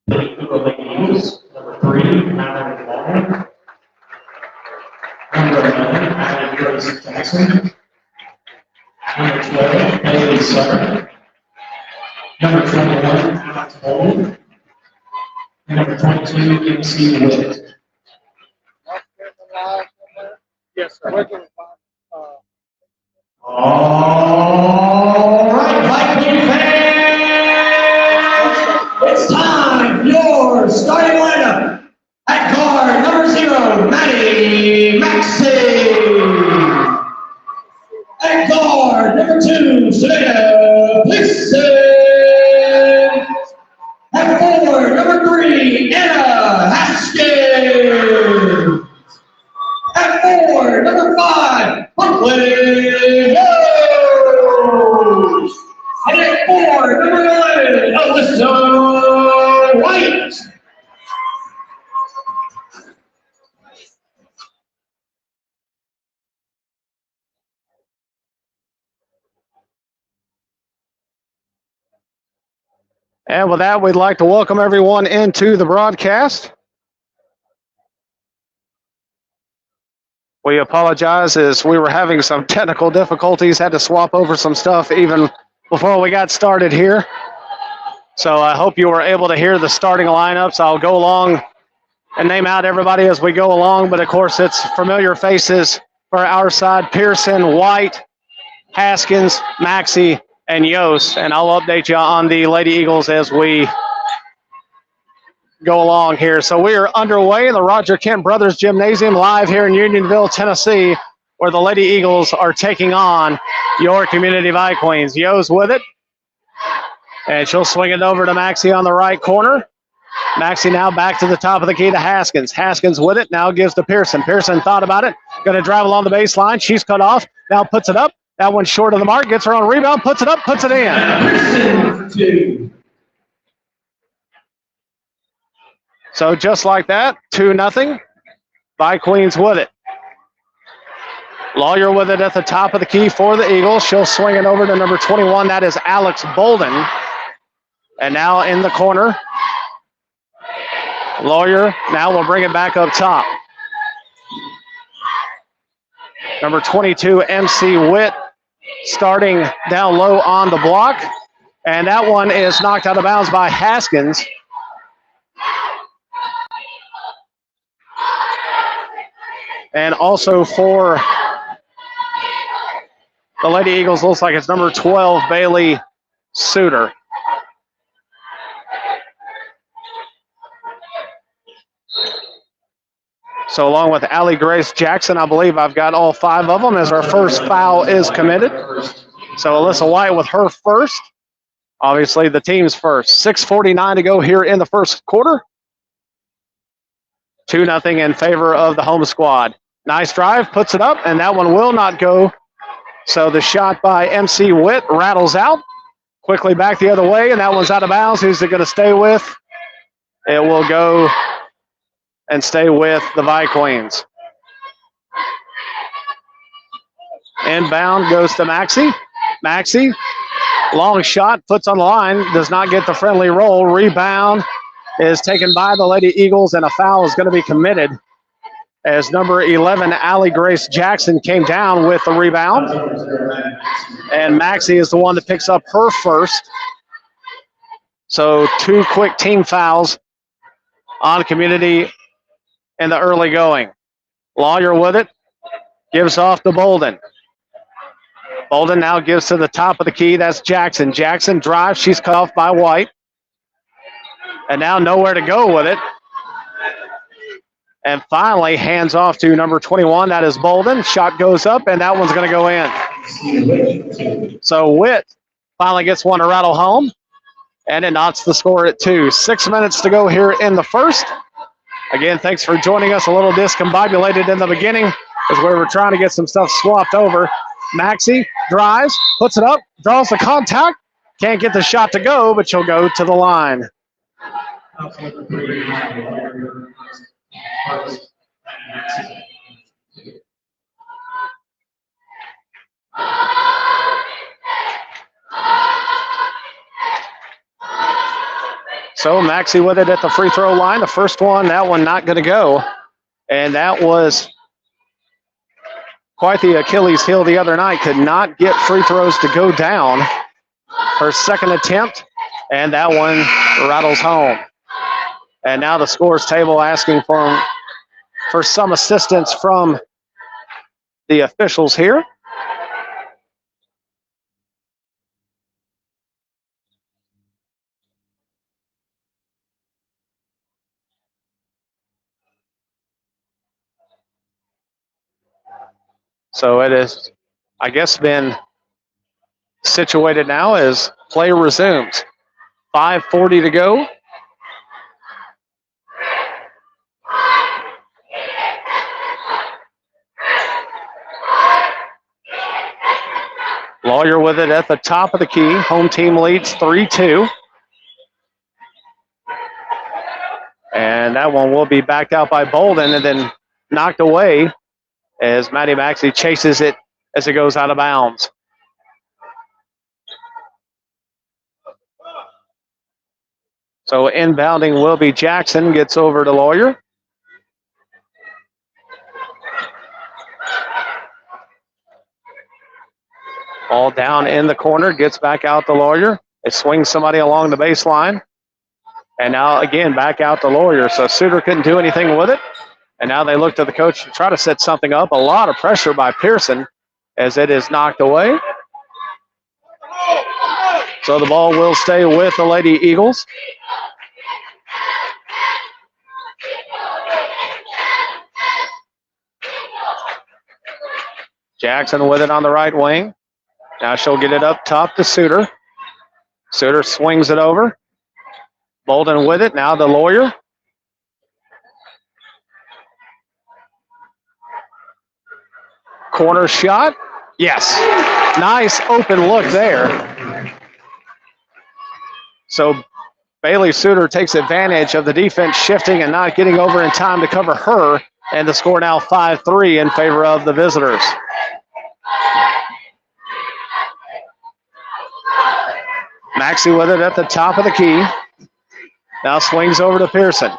The Eagles, number 3, Madeline Long. Number 11, Allie Grace Jackson. Number 12, Bailey Sutter. Number 21, Alex Bolden. And number 22, MC Witt. Yes, sir. All right, Viking fans, it's time. Your starting lineup at guard number 0, Maddie Maxey. At guard number 2, Savannah Pixon. At forward number 3, Anna Haskins. At 4, number 5, Brooklyn Rose. And at 4, number 11, Alyssa White. And with that, we'd like to welcome everyone into the broadcast. We apologize as we were having some technical difficulties, had to swap over some stuff even before we got started here. So I hope you were able to hear the starting lineups. I'll go along and name out everybody as we go along, but of course it's familiar faces for our side: Pearson, White, Haskins, Maxey, and Yost. And I'll update you on the Lady Eagles as we go along here. So we are underway in the Roger Kent Brothers Gymnasium live here in Unionville, Tennessee, where the Lady Eagles are taking on your Community Viqueens. Yo's with it, and she'll swing it over to Maxey on the right corner. Maxey now back to the top of the key to Haskins. Haskins with it, now gives to Pearson. Pearson thought about it, going to drive along the baseline. She's cut off, now puts it up. That one's short of the mark, gets her on a rebound, puts it up, puts it in. So just like that, 2-0. Viqueens with it. Lawyer with it at the top of the key for the Eagles. She'll swing it over to number 21. That is Alex Bolden. And now in the corner, Lawyer now will bring it back up top. Number 22, MC Witt, starting down low on the block. And that one is knocked out of bounds by Haskins. And also for the Lady Eagles, looks like it's number 12, Bailey Suter. So along with Allie Grace Jackson, I believe I've got all 5 of them as our first foul is committed. So Alyssa White with her first. Obviously the team's first. 6:49 to go here in the first quarter. 2-0 in favor of the home squad. Nice drive, puts it up, and that one will not go. So the shot by MC Witt rattles out. Quickly back the other way, and that one's out of bounds. Who's it going to stay with? It will go and stay with the Viqueens. Inbound goes to Maxey. Maxey, long shot, puts on the line, does not get the friendly roll. Rebound is taken by the Lady Eagles, and a foul is going to be committed as number 11, Allie Grace Jackson, came down with the rebound. And Maxey is the one that picks up her first. So 2 quick team fouls on Community in the early going. Lawyer with it, gives off to Bolden. Bolden now gives to the top of the key. That's Jackson. Jackson drives. She's cut off by White. And now nowhere to go with it. And finally, hands off to number 21. That is Bolden. Shot goes up, and that one's going to go in. So Witt finally gets one to rattle home, and it knocks the score at 2. 6 minutes to go here in the first. Again, thanks for joining us. A little discombobulated in the beginning as we were trying to get some stuff swapped over. Maxey drives, puts it up, draws the contact. Can't get the shot to go, but she'll go to the line. So Maxey with it at the free throw line. The first one, that one not going to go. And that was quite the Achilles heel the other night. Could not get free throws to go down. Her second attempt, and that one rattles home. And now the scores table asking for some assistance from the officials here. So it is, I guess, been situated now as play resumes. 5:40 to go. Lawyer with it at the top of the key. Home team leads 3-2. And that one will be backed out by Bolden and then knocked away as Maddie Maxey chases it as it goes out of bounds. So inbounding will be Jackson, gets over to Lawyer. Ball down in the corner, gets back out to Lawyer. It swings somebody along the baseline. And now again back out to Lawyer. So Suter couldn't do anything with it. And now they look to the coach to try to set something up. A lot of pressure by Pearson as it is knocked away. So the ball will stay with the Lady Eagles. Jackson with it on the right wing. Now she'll get it up top to Suter. Suter swings it over. Bolden with it. Now the Lawyer. Corner shot. Yes. Nice open look there. So Bailey Suter takes advantage of the defense shifting and not getting over in time to cover her. And the score now 5-3 in favor of the visitors. Maxey with it at the top of the key. Now swings over to Pearson.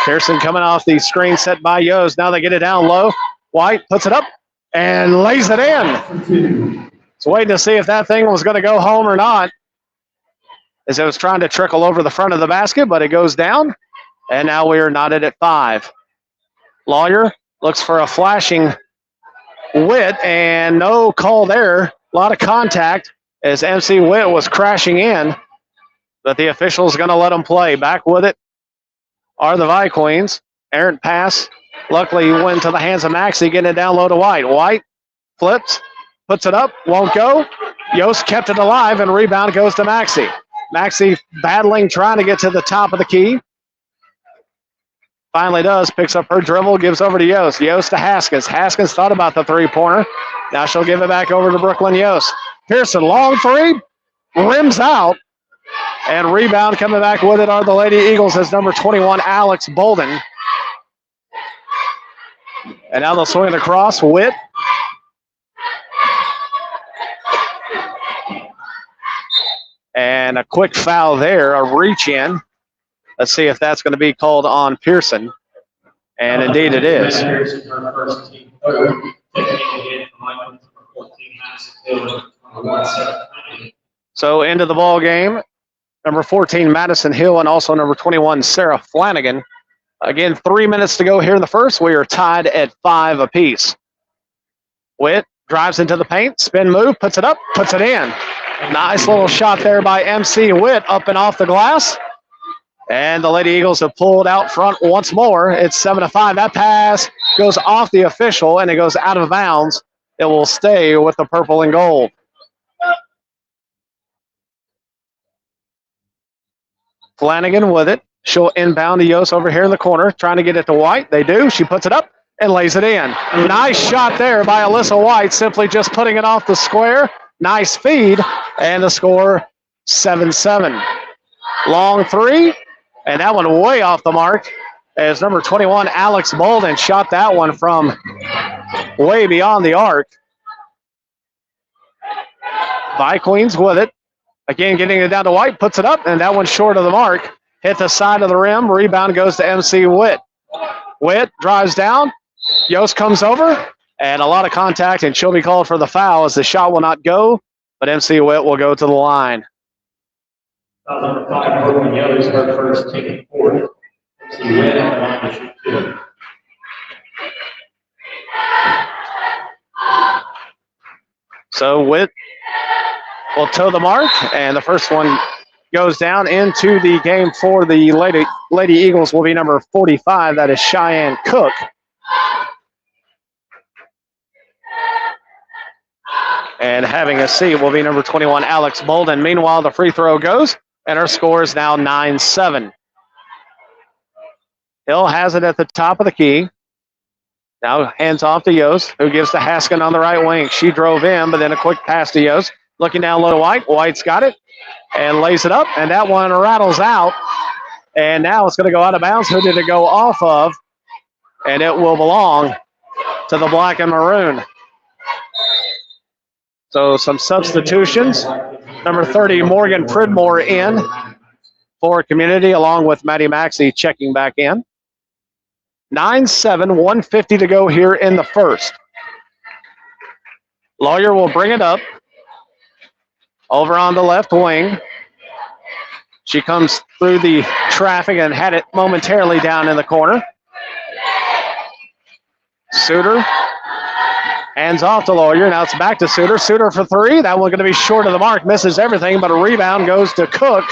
Pearson coming off the screen set by Yost. Now they get it down low. White puts it up and lays it in. It's waiting to see if that thing was going to go home or not, as it was trying to trickle over the front of the basket, but it goes down. And now we are knotted at 5. Lawyer looks for a flashing Witt, and no call there. A lot of contact as MC Witt was crashing in, but the official's going to let him play. Back with it are the Viqueens. Errant pass. Luckily went to the hands of Maxey, getting it down low to White. White flips, puts it up, won't go. Yost kept it alive, and rebound goes to Maxey. Maxey battling, trying to get to the top of the key. Finally does, picks up her dribble, gives over to Yost. Yost to Haskins. Haskins thought about the three-pointer. Now she'll give it back over to Brooklyn Yost. Pearson, long three, rims out. And rebound coming back with it are the Lady Eagles as number 21, Alex Bolden. And now they'll swing it across. Witt. And a quick foul there, a reach in. Let's see if that's going to be called on Pearson. And indeed it is. So into the ball game, number 14, Madison Hill, and also number 21, Sarah Flanagan. Again, 3 minutes to go here in the first. We are tied at 5 apiece. Witt drives into the paint, spin move, puts it up, puts it in. Nice little shot there by MC Witt up and off the glass. And the Lady Eagles have pulled out front once more. It's 7-5. That pass goes off the official, and it goes out of bounds. It will stay with the purple and gold. Flanagan with it. She'll inbound to Yost over here in the corner, trying to get it to White. They do. She puts it up and lays it in. Nice shot there by Alyssa White, simply just putting it off the square. Nice feed, and the score 7-7. Long three, and that one way off the mark as number 21, Alex Bolden, shot that one from way beyond the arc. Viqueens with it Again, getting it down to White, puts it up, and that one's short of the mark. Hit the side of the rim. Rebound goes to MC Witt. Witt drives down. Yost comes over, and a lot of contact, and she'll be called for the foul as the shot will not go, but MC Witt will go to the line. Foul number 5, Morgan Yost, her first, taking 4. MC Witt on the line to shoot 2. So Witt will toe the mark, and the first one goes down into the game for the Lady Eagles will be number 45. That is Cheyenne Cook. And having a seat will be number 21, Alex Bolden. Meanwhile, the free throw goes, and her score is now 9-7. Hill has it at the top of the key. Now hands off to Yost, who gives to Haskin on the right wing. She drove in, but then a quick pass to Yost. Looking down low to White. White's got it and lays it up, and that one rattles out. And now it's going to go out of bounds. Who did it go off of? And it will belong to the black and maroon. So some substitutions. Number 30, Morgan Pridmore in for Community, along with Maddie Maxey checking back in. 9-7, 1:50 to go here in the first. Lawyer will bring it up. Over on the left wing. She comes through the traffic and had it momentarily down in the corner. Suter hands off to Lawyer. Now it's back to Suter. Suter for 3. That one going to be short of the mark. Misses everything, but a rebound goes to Cook.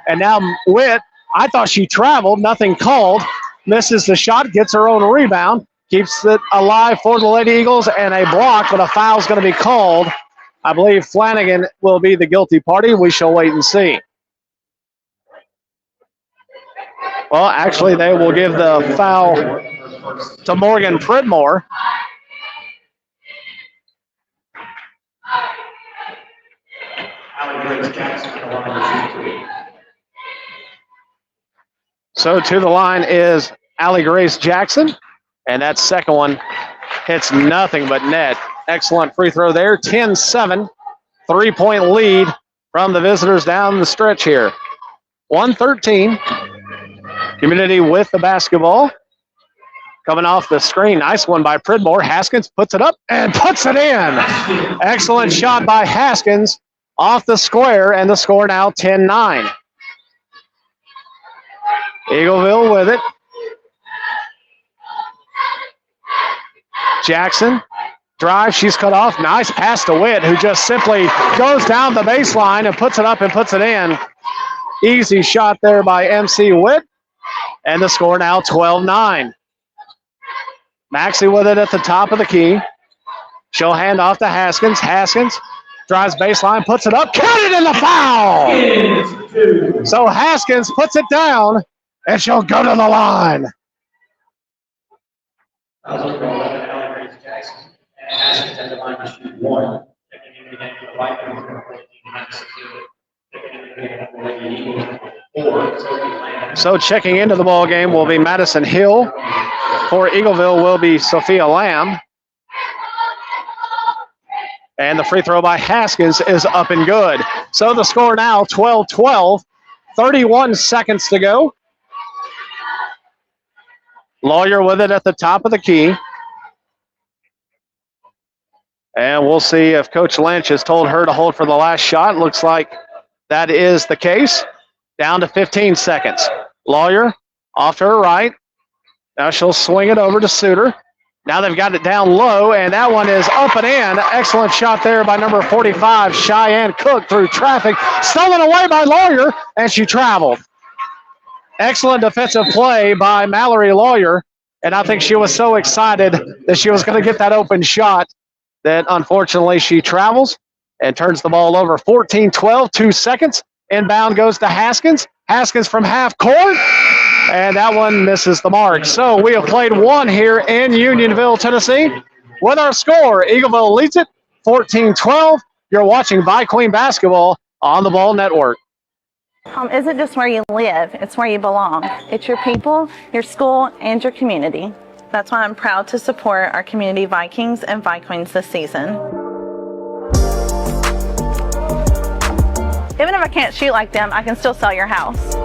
And now Witt, I thought she traveled. Nothing called. Misses the shot, gets her own rebound. Keeps it alive for the Lady Eagles, and a block, but a foul's going to be called. I believe Flanagan will be the guilty party. We shall wait and see. Well, actually, they will give the foul to Morgan Pridmore. So to the line is Allie Grace Jackson, and that second one hits nothing but net. Excellent free throw there. 10-7, 3-point lead from the visitors down the stretch here. 113. Community with the basketball. Coming off the screen. Nice one by Pridmore. Haskins puts it up and puts it in. Excellent shot by Haskins off the square, and the score now 10-9. Eagleville with it. Jackson. Drive, she's cut off. Nice pass to Witt, who just simply goes down the baseline and puts it up and puts it in. Easy shot there by MC Witt. And the score now 12-9. Maxey with it at the top of the key. She'll hand off to Haskins. Haskins drives baseline, puts it up, counted in the foul. So Haskins puts it down, and she'll go to the line. Haskins at the line to shoot 1. So checking into the ball game will be Madison Hill. For Eagleville will be Sophia Lamb. And the free throw by Haskins is up and good. So the score now 12-12, 31 seconds to go. Lawyer with it at the top of the key. And we'll see if Coach Lynch has told her to hold for the last shot. Looks like that is the case. Down to 15 seconds. Lawyer off to her right. Now she'll swing it over to Suter. Now they've got it down low, and that one is up and in. Excellent shot there by number 45, Cheyenne Cook, through traffic. Stolen away by Lawyer, and she traveled. Excellent defensive play by Mallory Lawyer, and I think she was so excited that she was going to get that open shot that unfortunately she travels and turns the ball over. 14-12, 2 seconds. Inbound goes to Haskins. Haskins from half court, and that one misses the mark. So we have played one here in Unionville, Tennessee. With our score, Eagleville leads it 14-12. You're watching Viqueens basketball on the Ball Network. Home isn't just where you live, it's where you belong. It's your people, your school, and your community. That's why I'm proud to support our community Vikings and Viqueens this season. Even if I can't shoot like them, I can still sell your house.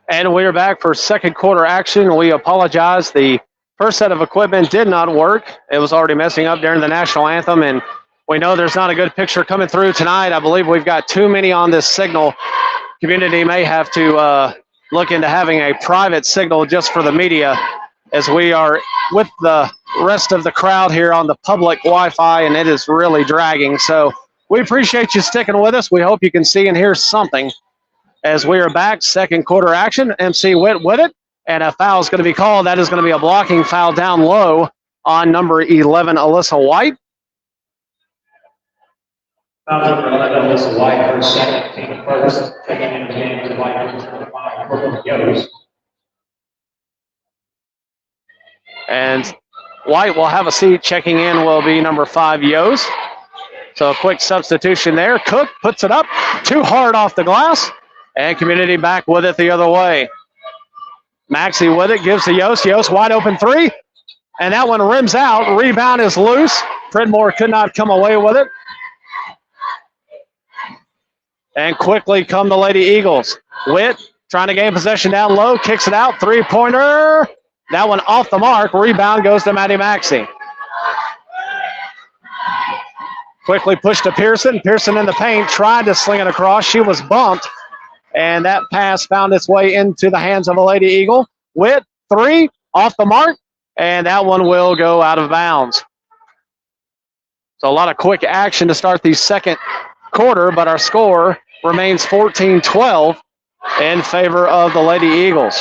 And we are back for second quarter action. We apologize. The first set of equipment did not work. It was already messing up during the national anthem, and we know there's not a good picture coming through tonight. I believe we've got too many on this signal. Community may have to look into having a private signal just for the media, as we are with the rest of the crowd here on the public Wi-Fi, and it is really dragging. So we appreciate you sticking with us. We hope you can see and hear something. As we are back, second quarter action, MC Witt with it, and a foul is going to be called. That is going to be a blocking foul down low on number 11, Alyssa White. Foul number 11, Alyssa White, her second, team first, taking in the game to White, number 5, Brooklyn Yost. And White will have a seat. Checking in will be number 5, Yost. So a quick substitution there. Cook puts it up too hard off the glass. And Community back with it the other way. Maxey with it, gives to Yost. Yost wide open three. And that one rims out. Rebound is loose. Pridmore could not come away with it. And quickly come the Lady Eagles. Witt trying to gain possession down low. Kicks it out. Three-pointer. That one off the mark. Rebound goes to Maddie Maxey. Quickly pushed to Pearson. Pearson in the paint. Tried to sling it across. She was bumped. And that pass found its way into the hands of a Lady Eagle. Witt, three, off the mark. And that one will go out of bounds. So a lot of quick action to start the second quarter, but our score remains 14-12 in favor of the Lady Eagles.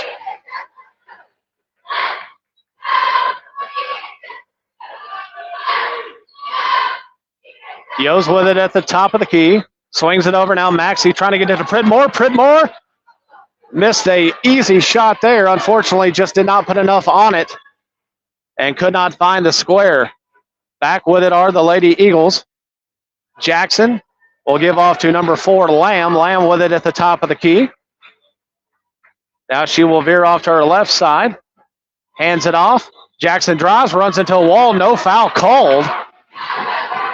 Yo's with it at the top of the key. Swings it over now. Maxey trying to get it to Pridmore. Pridmore missed a easy shot there. Unfortunately, just did not put enough on it and could not find the square. Back with it are the Lady Eagles. Jackson will give off to number 4, Lamb. Lamb with it at the top of the key. Now she will veer off to her left side. Hands it off. Jackson drives, runs into a wall. No foul called.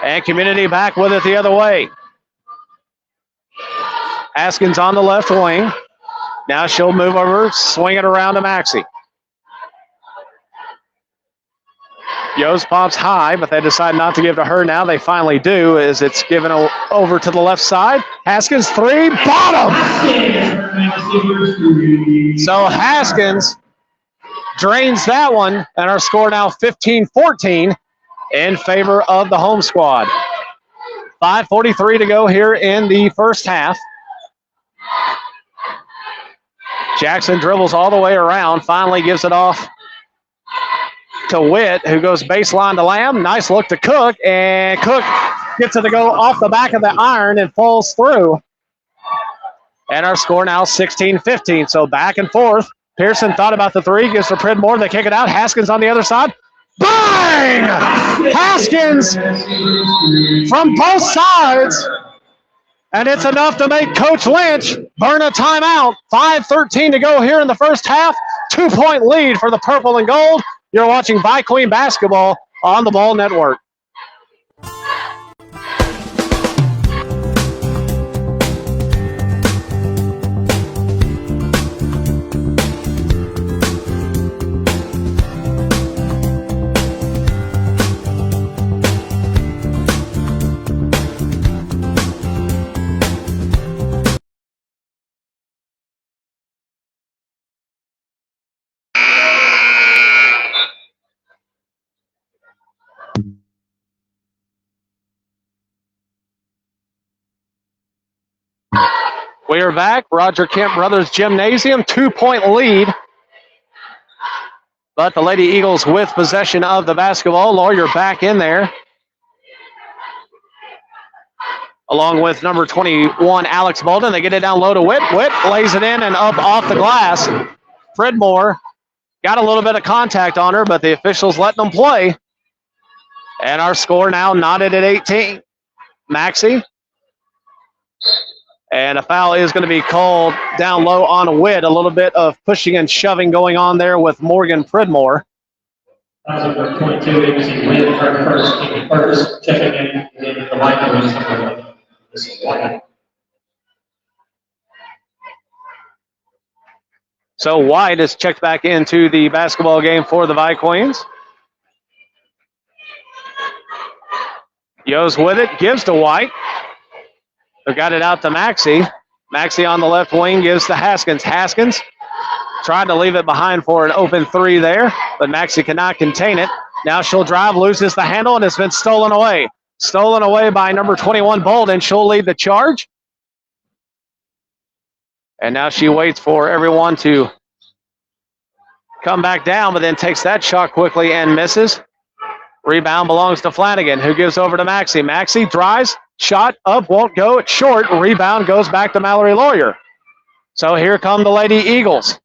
And Community back with it the other way. Haskins on the left wing. Now she'll move over, swing it around to Maxey. Yost pops high, but they decide not to give to her now. They finally do, as it's given over to the left side. Haskins, three, bottom! So Haskins drains that one, and our score now 15-14 in favor of the home squad. 5:43 to go here in the first half. Jackson dribbles all the way around, finally gives it off to Witt, who goes baseline to Lamb. Nice look to Cook, and Cook gets it to go off the back of the iron and falls through. And our score now 16-15, so back and forth. Pearson thought about the three, gives to Pridmore, they kick it out. Haskins on the other side. Bang! Haskins from both sides. And it's enough to make Coach Lynch burn a timeout. 5:13 to go here in the first half. 2-point lead for the purple and gold. You're watching Viqueens basketball on the Ball Network. We are back. Roger Kemp Brothers Gymnasium, 2-point lead. But the Lady Eagles with possession of the basketball. Lawyer back in there. Along with number 21, Alex Bolden. They get it down low to Witt. Witt lays it in and up off the glass. Fredmore got a little bit of contact on her, but the officials letting them play. And our score now knotted at 18. Maxey. And a foul is going to be called down low on Witt. A little bit of pushing and shoving going on there with Morgan Pridmore. That was number 22, ABC Witt, first, checking in the line. This is White. So White is checked back into the basketball game for the Viqueens. Yo's with it, gives to White. They got it out to Maxey. Maxey on the left wing gives to Haskins. Haskins tried to leave it behind for an open three there, but Maxey cannot contain it. Now she'll drive, loses the handle, and it's been stolen away. Stolen away by number 21, Bolden. She'll lead the charge. And now she waits for everyone to come back down, but then takes that shot quickly and misses. Rebound belongs to Flanagan, who gives over to Maxey. Maxey drives, shot up, won't go. It's short. Rebound goes back to Mallory Lawyer. So here come the Lady Eagles.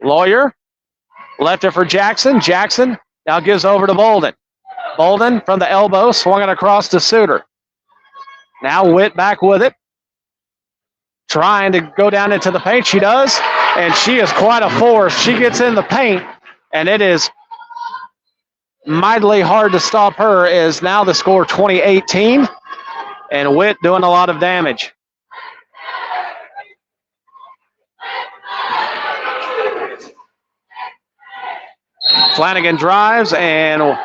Lawyer left it for Jackson. Jackson now gives over to Bolden. Bolden from the elbow, swung it across to Suter. Now Witt back with it. Trying to go down into the paint. She does, and she is quite a force. She gets in the paint, and it is mightily hard to stop her. Is now the score 20-18, and Witt doing a lot of damage. Flanagan drives, and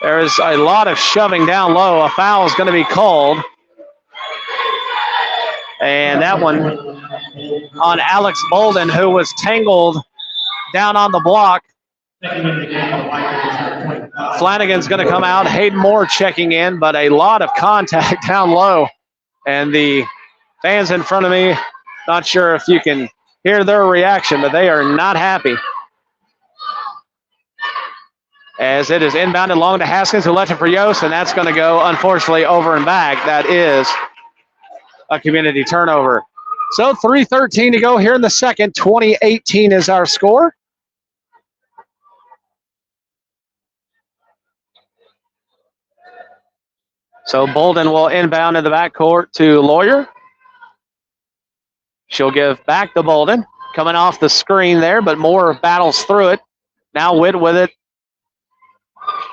there's a lot of shoving down low. A foul is going to be called. And that one on Alex Bolden, who was tangled down on the block. Flanagan's going to come out. Hayden Moore checking in, but a lot of contact down low. And the fans in front of me, not sure if you can hear their reaction, but they are not happy. As it is inbounded long to Haskins, who left it for Yost, and that's going to go, unfortunately, over and back. That is a community turnover. So 3:13 to go here in the second. 20-18 is our score. So Bolden will inbound in the backcourt to Lawyer. She'll give back to Bolden. Coming off the screen there, but Moore battles through it. Now Witt with it.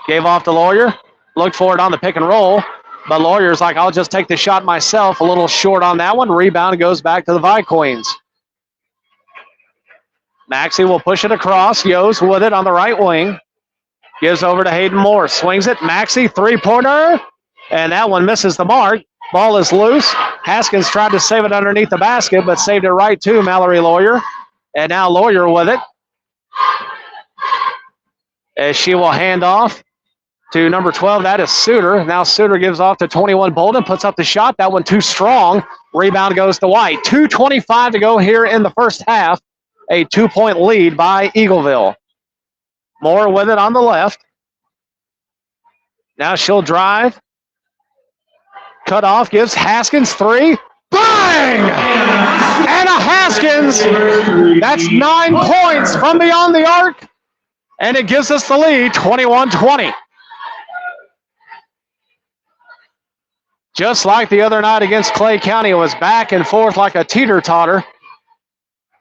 Gave off to Lawyer. Looked for it on the pick and roll. But Lawyer's like, I'll just take the shot myself. A little short on that one. Rebound goes back to the Viqueens. Maxey will push it across. Yo's with it on the right wing. Gives over to Hayden Moore. Swings it. Maxey, three-pointer. And that one misses the mark. Ball is loose. Haskins tried to save it underneath the basket, but saved it right to Mallory Lawyer. And now Lawyer with it. As she will hand off to number 12, that is Suter. Now Suter gives off to 21, Bolden, puts up the shot. That one too strong. Rebound goes to White. 2:25 to go here in the first half. A 2-point lead by Eagleville. Moore with it on the left. Now she'll drive. Cut off, gives Haskins three. Bang! Anna Haskins. That's 9 points from beyond the arc. And it gives us the lead, 21-20. Just like the other night against Clay County, it was back and forth like a teeter-totter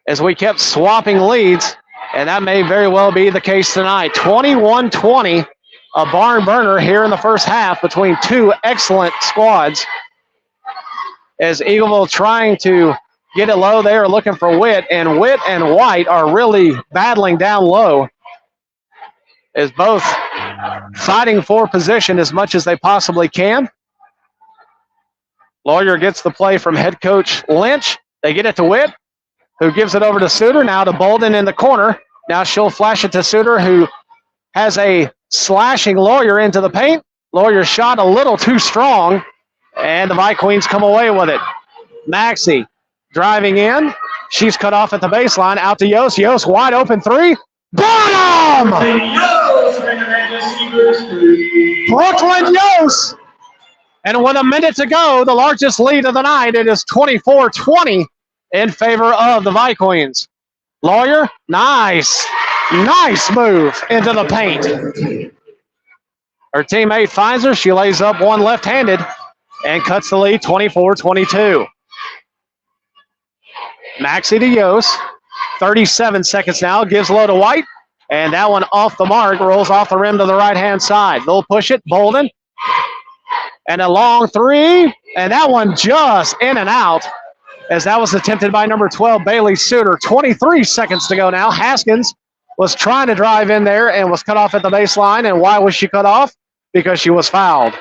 as we kept swapping leads, and that may very well be the case tonight. 21-20, a barn burner here in the first half between two excellent squads. As Eagleville trying to get it low, they are looking for Witt, and Witt and White are really battling down low, as both fighting for position as much as they possibly can. Lawyer gets the play from head coach Lynch. They get it to Witt, who gives it over to Suter. Now to Bolden in the corner. Now she'll flash it to Suter, who has a slashing Lawyer into the paint. Lawyer's shot a little too strong, and the Viqueens come away with it. Maxey driving in. She's cut off at the baseline. Out to Yost. Yost wide open three. Bottom! Brooklyn Yost. And with a minute to go, the largest lead of the night, it is 24-20 in favor of the Viqueens. Lawyer, nice move into the paint. Her teammate finds her. She lays up one left-handed and cuts the lead 24-22. Maxey to Yost. 37 seconds now. Gives low to White. And that one off the mark. Rolls off the rim to the right-hand side. They'll push it. Bolden. And a long three. And that one just in and out, as that was attempted by number 12, Bailey Suter. 23 seconds to go now. Haskins was trying to drive in there and was cut off at the baseline. And why was she cut off? Because she was fouled.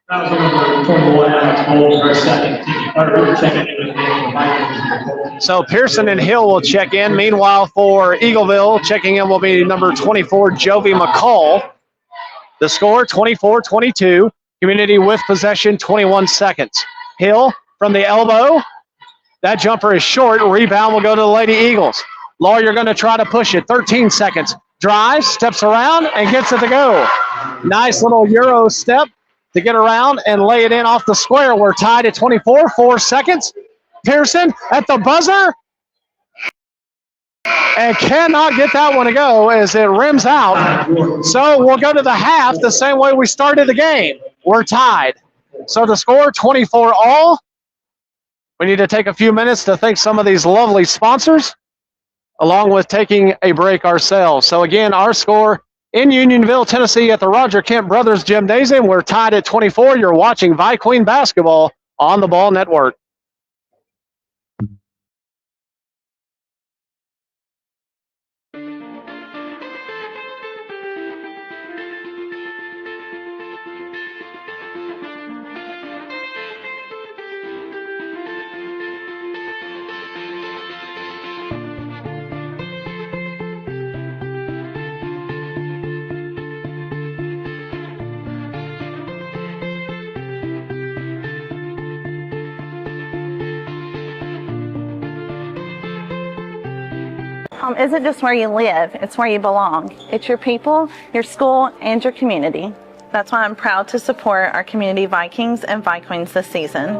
That was number 21, Alex Bolden, her second team. Her second into the game. So Pearson and Hill will check in. Meanwhile, for Eagleville, checking in will be number 24, Jovi McCall. The score, 24-22. Community with possession, 21 seconds. Hill from the elbow. That jumper is short. Rebound will go to the Lady Eagles. Lawyer going to try to push it. 13 seconds. Drives, steps around, and gets it to go. Nice little Euro step to get around and lay it in off the square. We're tied at 24, 4 seconds. Pearson at the buzzer. And cannot get that one to go as it rims out. So we'll go to the half the same way we started the game. We're tied. So the score, 24 all. We need to take a few minutes to thank some of these lovely sponsors, along with taking a break ourselves. So again, our score in Unionville, Tennessee at the Roger Kemp Brothers Gymnasium. We're tied at 24. You're watching Viqueen basketball on the Ball Network. Home isn't just where you live, it's where you belong. It's your people, your school, and your community. That's why I'm proud to support our community Vikings and Viqueens this season.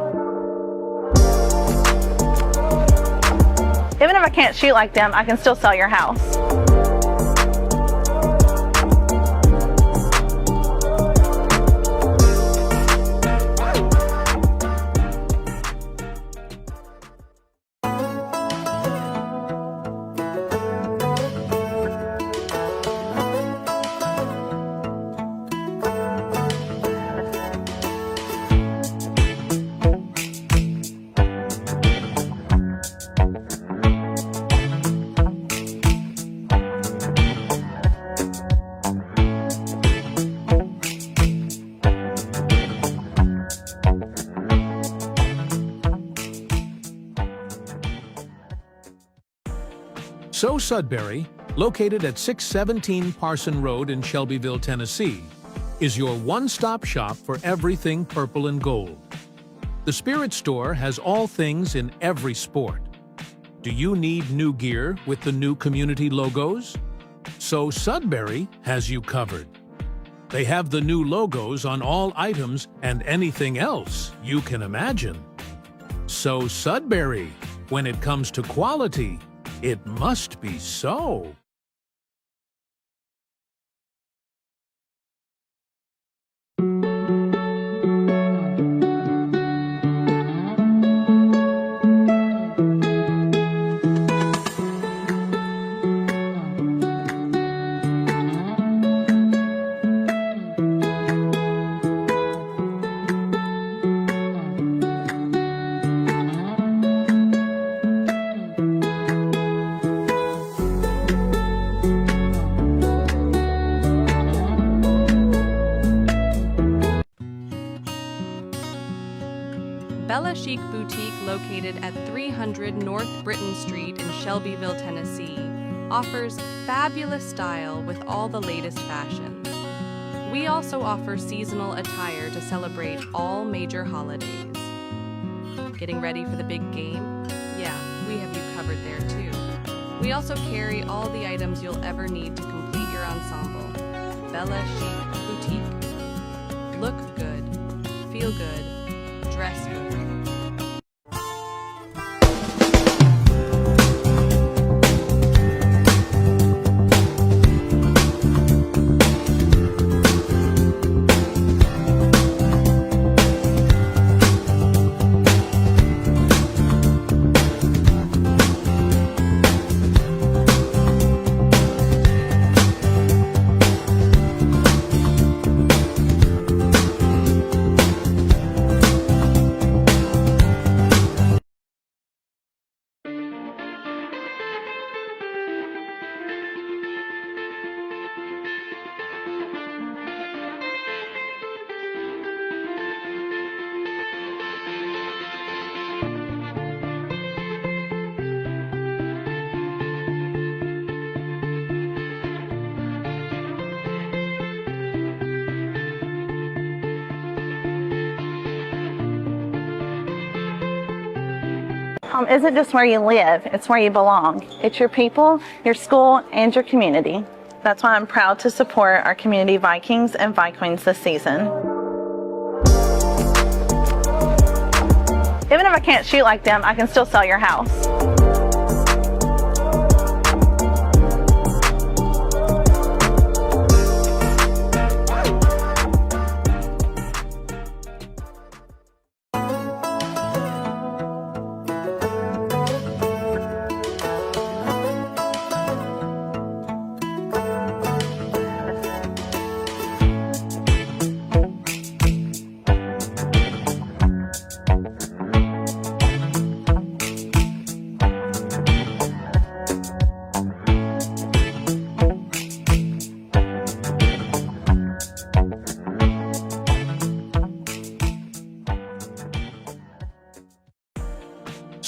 Even if I can't shoot like them, I can still sell your house. So Sudbury, located at 617 Parson Road in Shelbyville, Tennessee, is your one-stop shop for everything purple and gold. The Spirit Store has all things in every sport. Do you need new gear with the new community logos? So Sudbury has you covered. They have the new logos on all items and anything else you can imagine. So Sudbury, when it comes to quality, it must be so. Bella Chic Boutique, located at 300 North Britton Street in Shelbyville, Tennessee, offers fabulous style with all the latest fashions. We also offer seasonal attire to celebrate all major holidays. Getting ready for the big game? we have you covered there too. We also carry all the items you'll ever need to complete your ensemble. Bella Chic Boutique. Look good, feel good, dress good. Home isn't just where you live, it's where you belong. It's your people, your school, and your community. That's why I'm proud to support our community Vikings and Viqueens this season. Even if I can't shoot like them, I can still sell your house.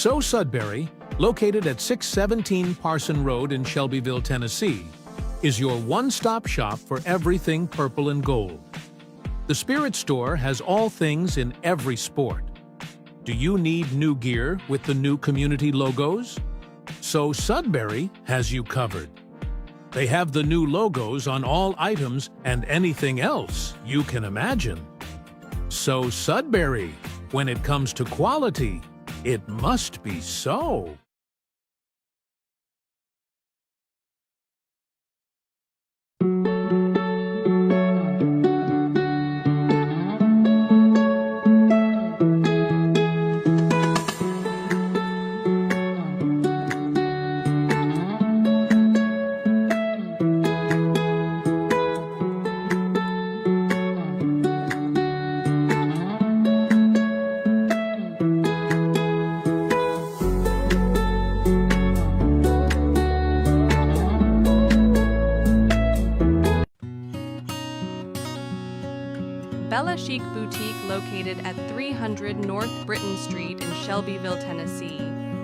So Sudbury, located at 617 Parson Road in Shelbyville, Tennessee, is your one-stop shop for everything purple and gold. The Spirit Store has all things in every sport. Do you need new gear with the new community logos? So Sudbury has you covered. They have the new logos on all items and anything else you can imagine. So Sudbury, when it comes to quality, it must be so. Bella Chic Boutique, located at 300 North Britton Street in Shelbyville, Tennessee,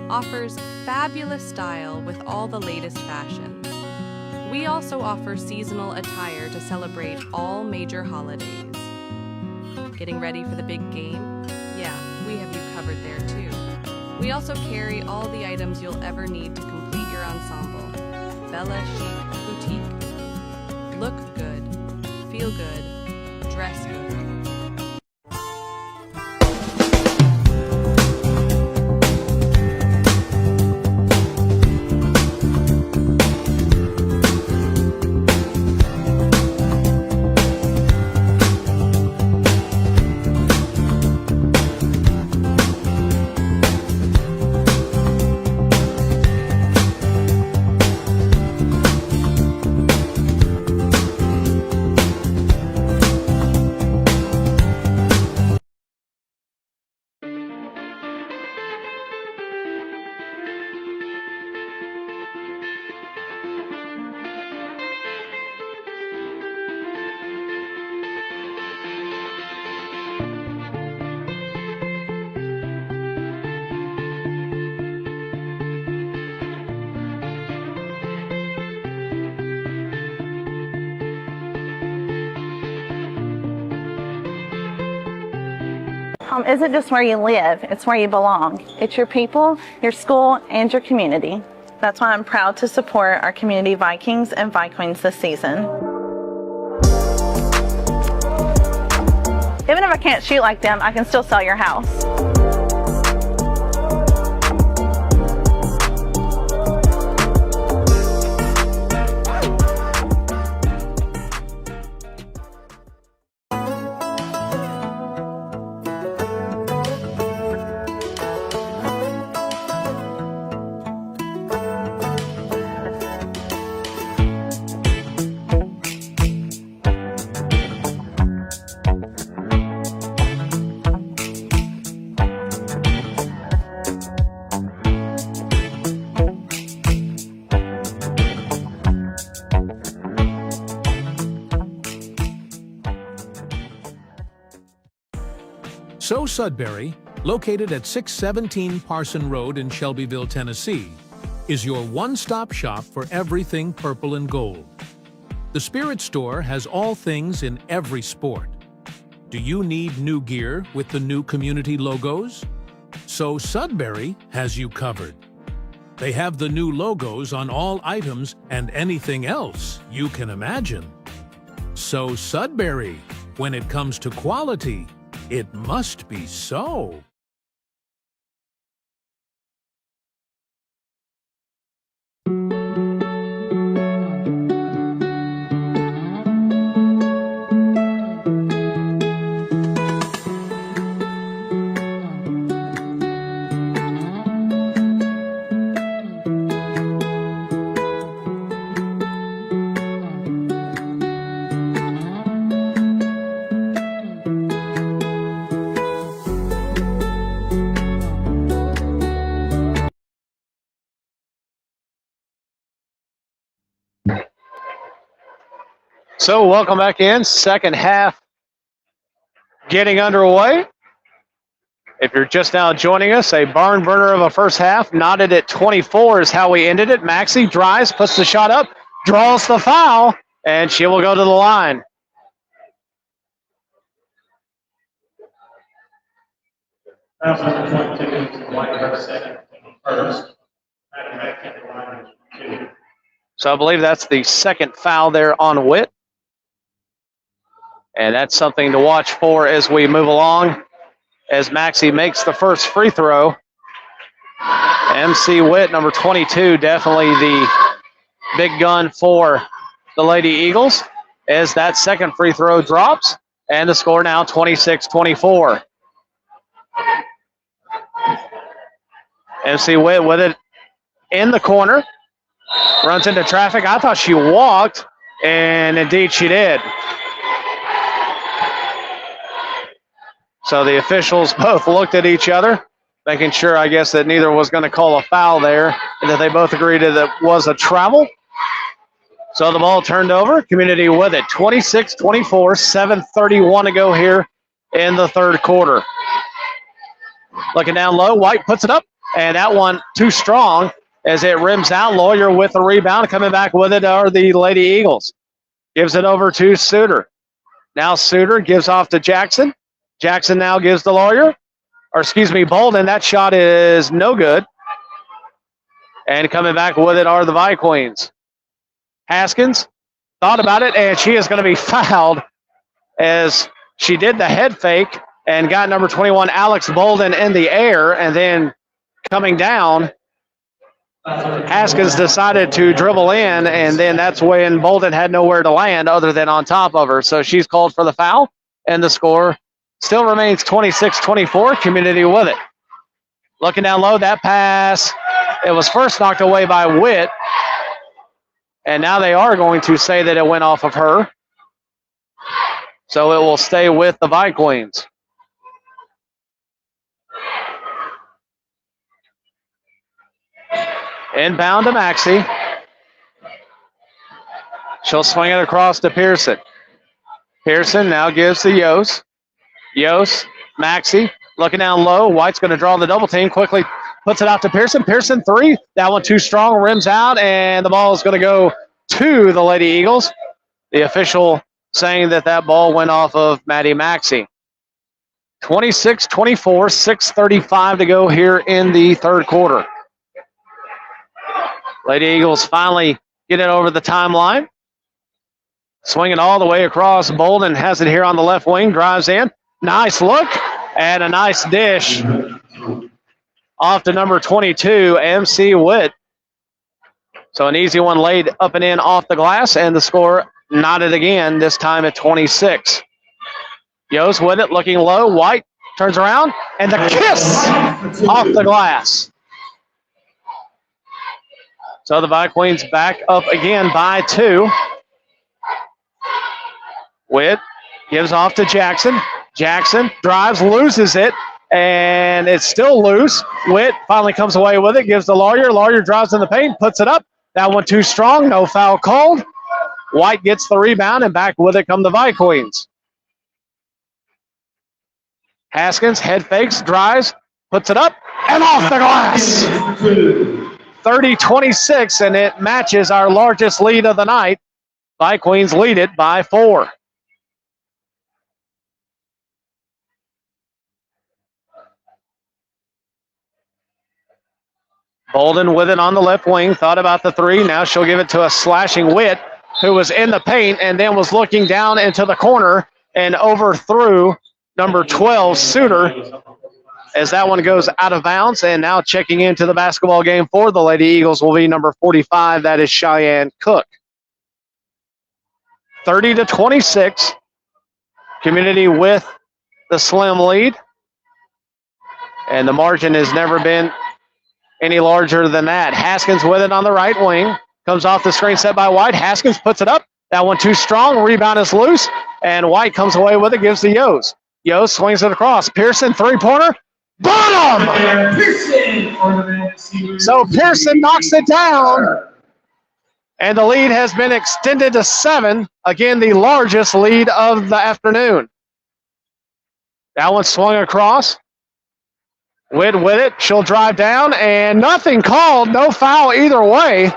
offers fabulous style with all the latest fashions. We also offer seasonal attire to celebrate all major holidays. Getting ready for the big game? Yeah, we have you covered there too. We also carry all the items you'll ever need to complete your ensemble. Bella Chic Boutique. Look good, feel good, dress good. Home isn't just where you live, it's where you belong. It's your people, your school, and your community. That's why I'm proud to support our community Vikings and Viqueens this season. Even if I can't shoot like them, I can still sell your house. So Sudbury, located at 617 Parson Road in Shelbyville, Tennessee, is your one-stop shop for everything purple and gold. The Spirit Store has all things in every sport. Do you need new gear with the new community logos? So Sudbury has you covered. They have the new logos on all items and anything else you can imagine. So Sudbury, when it comes to quality, it must be so. So welcome back in. Second half getting underway. If you're just now joining us, a barn burner of a first half. Knotted at 24 is how we ended it. Maxie drives, puts the shot up, draws the foul, and she will go to the line. Foul number 22, Whitehurst second, first. Madam Mackie, the line is 2. So I believe that's the second foul there on Witt. And that's something to watch for as we move along. As Maxie makes the first free throw. MC Witt, number 22, definitely the big gun for the Lady Eagles. As that second free throw drops. And the score now 26-24. MC Witt with it in the corner. Runs into traffic. I thought she walked, and indeed she did. So the officials both looked at each other, making sure, I guess, that neither was going to call a foul there, and that they both agreed that it was a travel. So the ball turned over. Community with it. 26-24, 7:31 to go here in the third quarter. Looking down low, White puts it up, and that one too strong as it rims out. Lawyer with the rebound. Coming back with it are the Lady Eagles. Gives it over to Suter. Now Suter gives off to Jackson. Jackson now gives the Lawyer, or excuse me, Bolden. That shot is no good. And coming back with it are the Viqueens. Haskins thought about it, and she is going to be fouled as she did the head fake and got number 21, Alex Bolden, in the air, and then coming down, Haskins decided to dribble in, and then that's when Bolden had nowhere to land other than on top of her. So she's called for the foul, and the score still remains 26-24, Community with it. Looking down low, that pass, it was first knocked away by Witt, and now they are going to say that it went off of her. So it will stay with the Viqueens. Inbound to Maxie. She'll swing it across to Pearson. Pearson now gives to Yost. Yost, Maxie, looking down low. White's going to draw the double team. Quickly puts it out to Pearson. Pearson, three. That one too strong. Rims out, and the ball is going to go to the Lady Eagles. The official saying that that ball went off of Maddie Maxie. 26-24, 6:35 to go here in the third quarter. Lady Eagles finally get it over the timeline. Swinging all the way across. Bolden has it here on the left wing, drives in. Nice look and a nice dish off to number 22, MC Witt. So an easy one laid up and in off the glass, and the score knotted again, this time at 26. Yost with it, looking low. White turns around, and the kiss off the glass. So the Viqueens back up again by 2. Witt gives off to Jackson. Jackson drives, loses it, and it's still loose. Witt finally comes away with it, gives to Lawyer. Lawyer drives in the paint, puts it up. That one too strong, no foul called. White gets the rebound, and back with it come the Viqueens. Haskins head fakes, drives, puts it up, and off the glass. 30-26, and it matches our largest lead of the night. Viqueens lead it by 4. Bolden with it on the left wing, thought about the 3. Now she'll give it to a slashing Witt, who was in the paint and then was looking down into the corner and overthrew number 12, Suter, as that one goes out of bounds. And now checking into the basketball game for the Lady Eagles will be number 45. That is Cheyenne Cook. 30-26. Community with the slim lead. And the margin has never been any larger than that. Haskins with it on the right wing. Comes off the screen set by White. Haskins puts it up. That one too strong. Rebound is loose. And White comes away with it, gives to Yost. Yost swings it across. Pearson, three-pointer. Bottom! So Pearson knocks it down. And the lead has been extended to 7. Again, the largest lead of the afternoon. That one swung across. Witt with it. She'll drive down, and nothing called. No foul either way.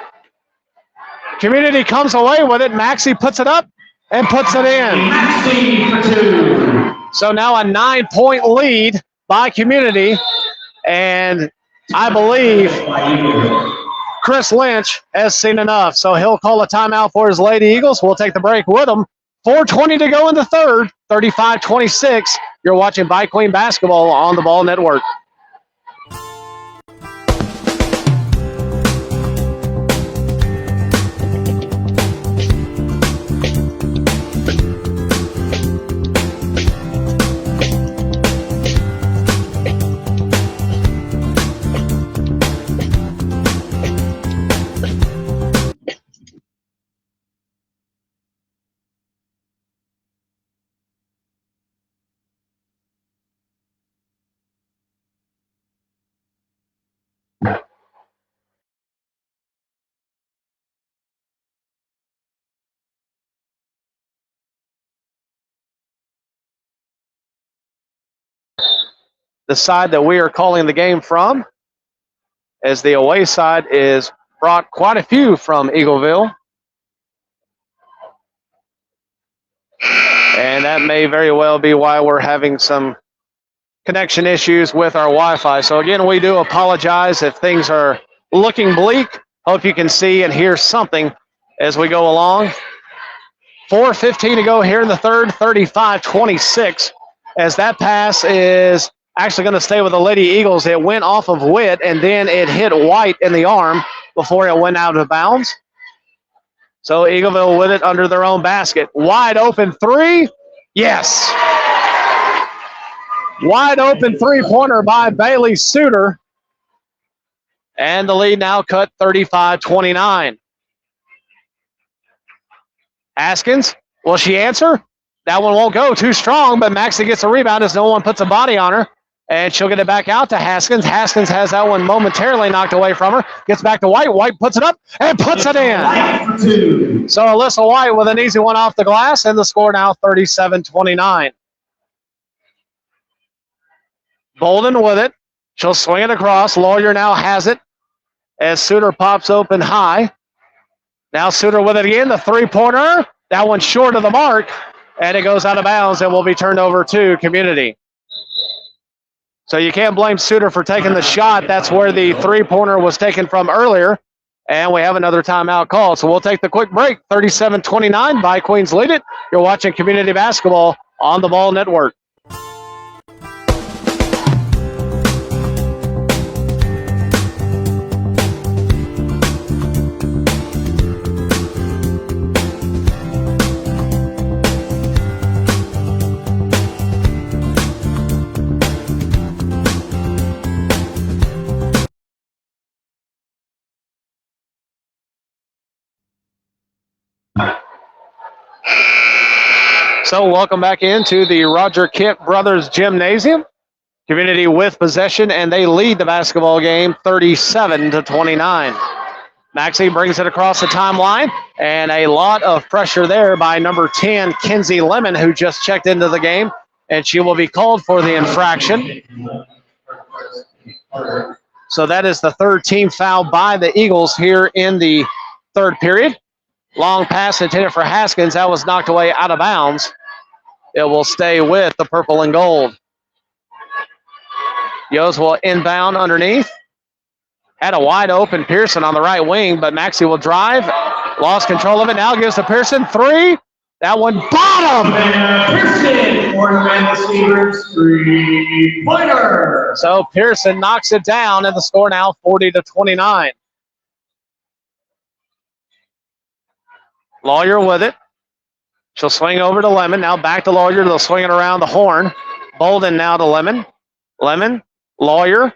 Community comes away with it. Maxey puts it up and puts it in. Maxey for 2. So now a 9-point lead by Community, and I believe Chris Lynch has seen enough. So he'll call a timeout for his Lady Eagles. We'll take the break with them. 4:20 to go in the third. 35-26. You're watching Viqueen basketball on the Ball Network. The side that we are calling the game from, as the away side is brought quite a few from Eagleville. And that may very well be why we're having some connection issues with our Wi-Fi. So again, we do apologize if things are looking bleak. Hope you can see and hear something as we go along. 4:15 to go here in the third, 35-26. As that pass is actually going to stay with the Lady Eagles. It went off of Witt, and then it hit White in the arm before it went out of bounds. So Eagleville with it under their own basket. Wide open 3. Yes. Wide open three-pointer by Bailey Suter. And the lead now cut 35-29. Haskins, will she answer? That one won't go. Too strong, but Maxey gets a rebound as no one puts a body on her. And she'll get it back out to Haskins. Haskins has that one momentarily knocked away from her. Gets back to White. White puts it up and puts it in. So Alyssa White with an easy one off the glass, and the score now 37-29. Bolden with it. She'll swing it across. Lawyer now has it as Suter pops open high. Now Suter with it again. The three-pointer. That one's short of the mark, and it goes out of bounds and will be turned over to Community. So you can't blame Suter for taking the shot. That's where the three-pointer was taken from earlier. And we have another timeout call. So we'll take the quick break. 37-29, Viqueens lead it. You're watching community basketball on the Ball Network. So welcome back into the Roger Kent Brothers Gymnasium. Community with possession, and they lead the basketball game 37-29. Maxey brings it across the timeline, and a lot of pressure there by number 10, Kinsey Lemon, who just checked into the game, and she will be called for the infraction. So that is the third team foul by the Eagles here in the third period. Long pass intended for Haskins. That was knocked away out of bounds. It will stay with the purple and gold. Yos will inbound underneath. Had a wide open Pearson on the right wing, but Maxey will drive. Lost control of it. Now gives to Pearson. Three. That one bottom. Pearson for the Receivers, three-pointer. So Pearson knocks it down, and the score now 40-29. Lawyer with it. She'll swing over to Lemon. Now back to Lawyer. They'll swing it around the horn. Bolden now to Lemon. Lemon, Lawyer.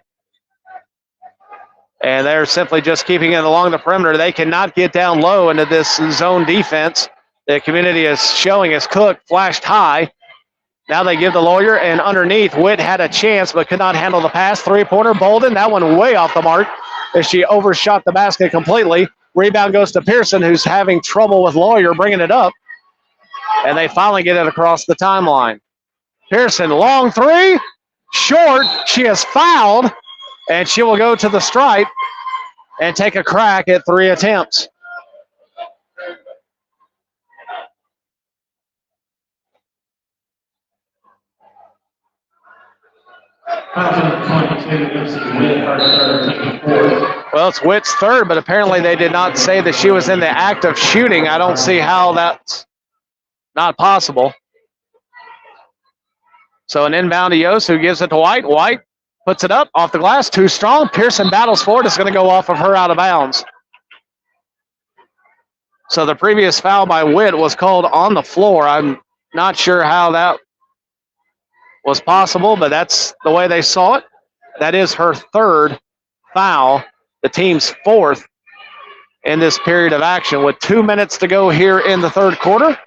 And they're simply just keeping it along the perimeter. They cannot get down low into this zone defense. The community is showing as Cook flashed high. Now they give the Lawyer, and underneath, Witt had a chance but could not handle the pass. Three-pointer, Bolden. That one way off the mark as she overshot the basket completely. Rebound goes to Pearson, who's having trouble with Lawyer bringing it up. And they finally get it across the timeline. Pearson, long three, short. She is fouled, and she will go to the stripe and take a crack at three attempts. Well, it's Witt's third, but apparently they did not say that she was in the act of shooting. I don't see how that's not possible. So an inbound to Yost, who gives it to White. White puts it up off the glass, too strong. Pearson battles for it. It's going to go off of her out of bounds. So the previous foul by Witt was called on the floor. I'm not sure how that was possible, but that's the way they saw it. That is her third foul, the team's fourth in this period of action. With 2 minutes to go here in the third quarter,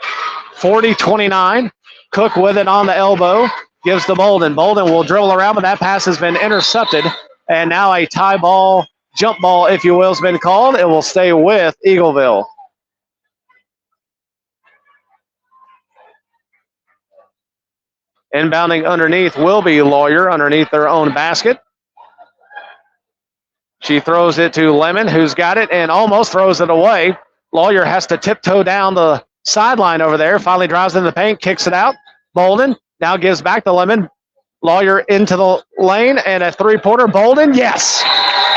40-29. Cook with it on the elbow, gives to Bolden. Bolden will dribble around, but that pass has been intercepted. And now a tie ball, jump ball, if you will, has been called. It will stay with Eagleville. Inbounding underneath will be Lawyer underneath their own basket. She throws it to Lemon, who's got it and almost throws it away. Lawyer has to tiptoe down the sideline over there. Finally drives in the paint, kicks it out. Bolden now gives back to Lemon. Lawyer into the lane and a three-pointer. Bolden, yes.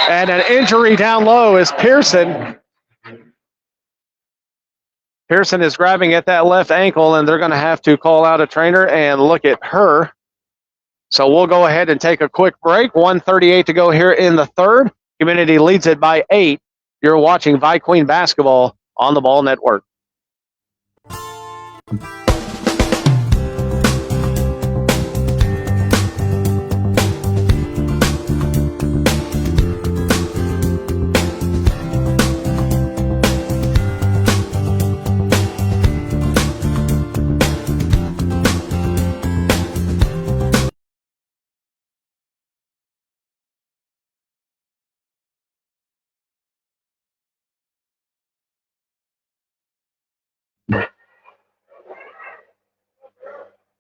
And an injury down low is Pearson. Pearson is grabbing at that left ankle, and they're going to have to call out a trainer and look at her. So we'll go ahead and take a quick break. 1:38 to go here in the third. Community leads it by 8. You're watching Viqueens basketball on the Ball Network.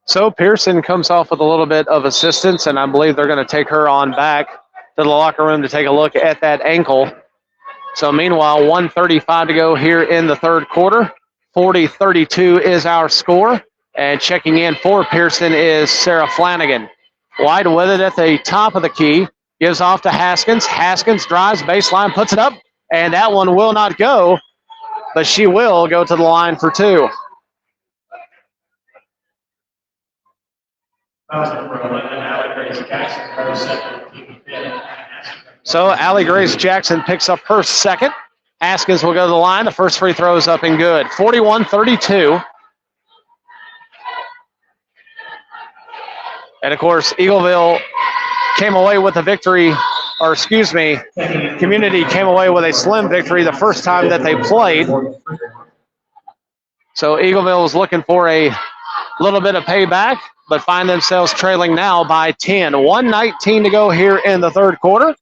So Pearson comes off with a little bit of assistance, and I believe they're going to take her on back to the locker room to take a look at that ankle. So meanwhile, 1:35 to go here in the third quarter. 40-32 is our score. And checking in for Pearson is Sarah Flanagan. White with it at the top of the key. Gives off to Haskins. Haskins drives baseline, puts it up, and that one will not go, but she will go to the line for two. So Allie Grace Jackson picks up her second. Haskins will go to the line. The first free throw is up and good. 41-32. And, of course, Eagleville came away with a victory, or excuse me, Community came away with a slim victory the first time that they played. So Eagleville is looking for a little bit of payback, but find themselves trailing now by 10. 1:19 to go here in the third quarter.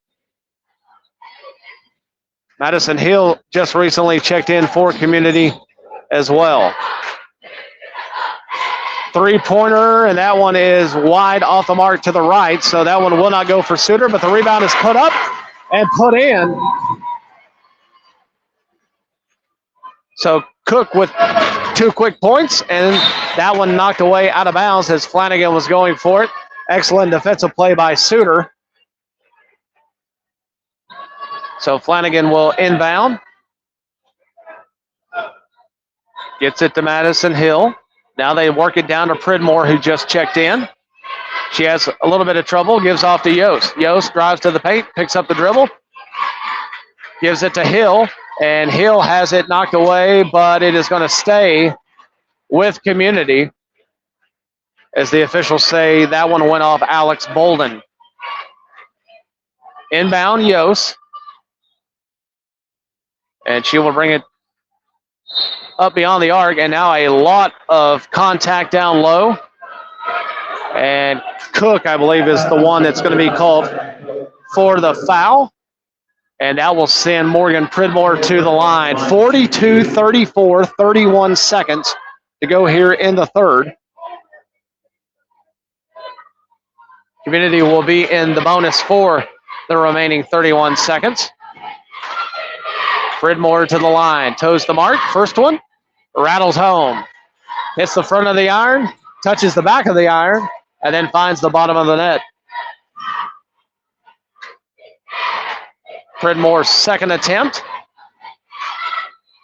Madison Hill just recently checked in for Community as well. Three-pointer, and that one is wide off the mark to the right, so that one will not go for Suter, but the rebound is put up and put in. So Cook with 2 quick points, and that one knocked away out of bounds as Flanagan was going for it. Excellent defensive play by Suter. So Flanagan will inbound. Gets it to Madison Hill. Now they work it down to Pridmore, who just checked in. She has a little bit of trouble, gives off to Yost. Yost drives to the paint, picks up the dribble, gives it to Hill, and Hill has it knocked away, but it is going to stay with Community. As the officials say, that one went off Alex Bolden. Inbound, Yost. And she will bring it up beyond the arc, and now a lot of contact down low. And Cook, I believe, is the one that's going to be called for the foul. And that will send Morgan Pridmore to the line. 42-34, 31 seconds to go here in the third. Community will be in the bonus for the remaining 31 seconds. Pridmore to the line, toes the mark, first one, rattles home. Hits the front of the iron, touches the back of the iron, and then finds the bottom of the net. Pridmore's second attempt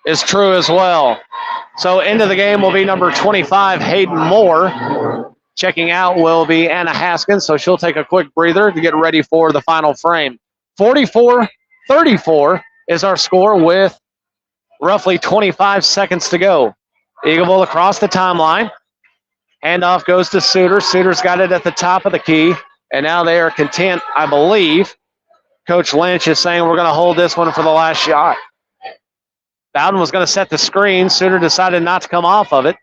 is true as well. So into the game will be number 25, Hayden Moore. Checking out will be Anna Haskins, so she'll take a quick breather to get ready for the final frame. 44-34 is our score with roughly 25 seconds to go. Eagleville across the timeline. Handoff goes to Suter. Suter's got it at the top of the key, and now they are content, I believe. Coach Lynch is saying we're going to hold this one for the last shot. Bowden was going to set the screen. Suter decided not to come off of it.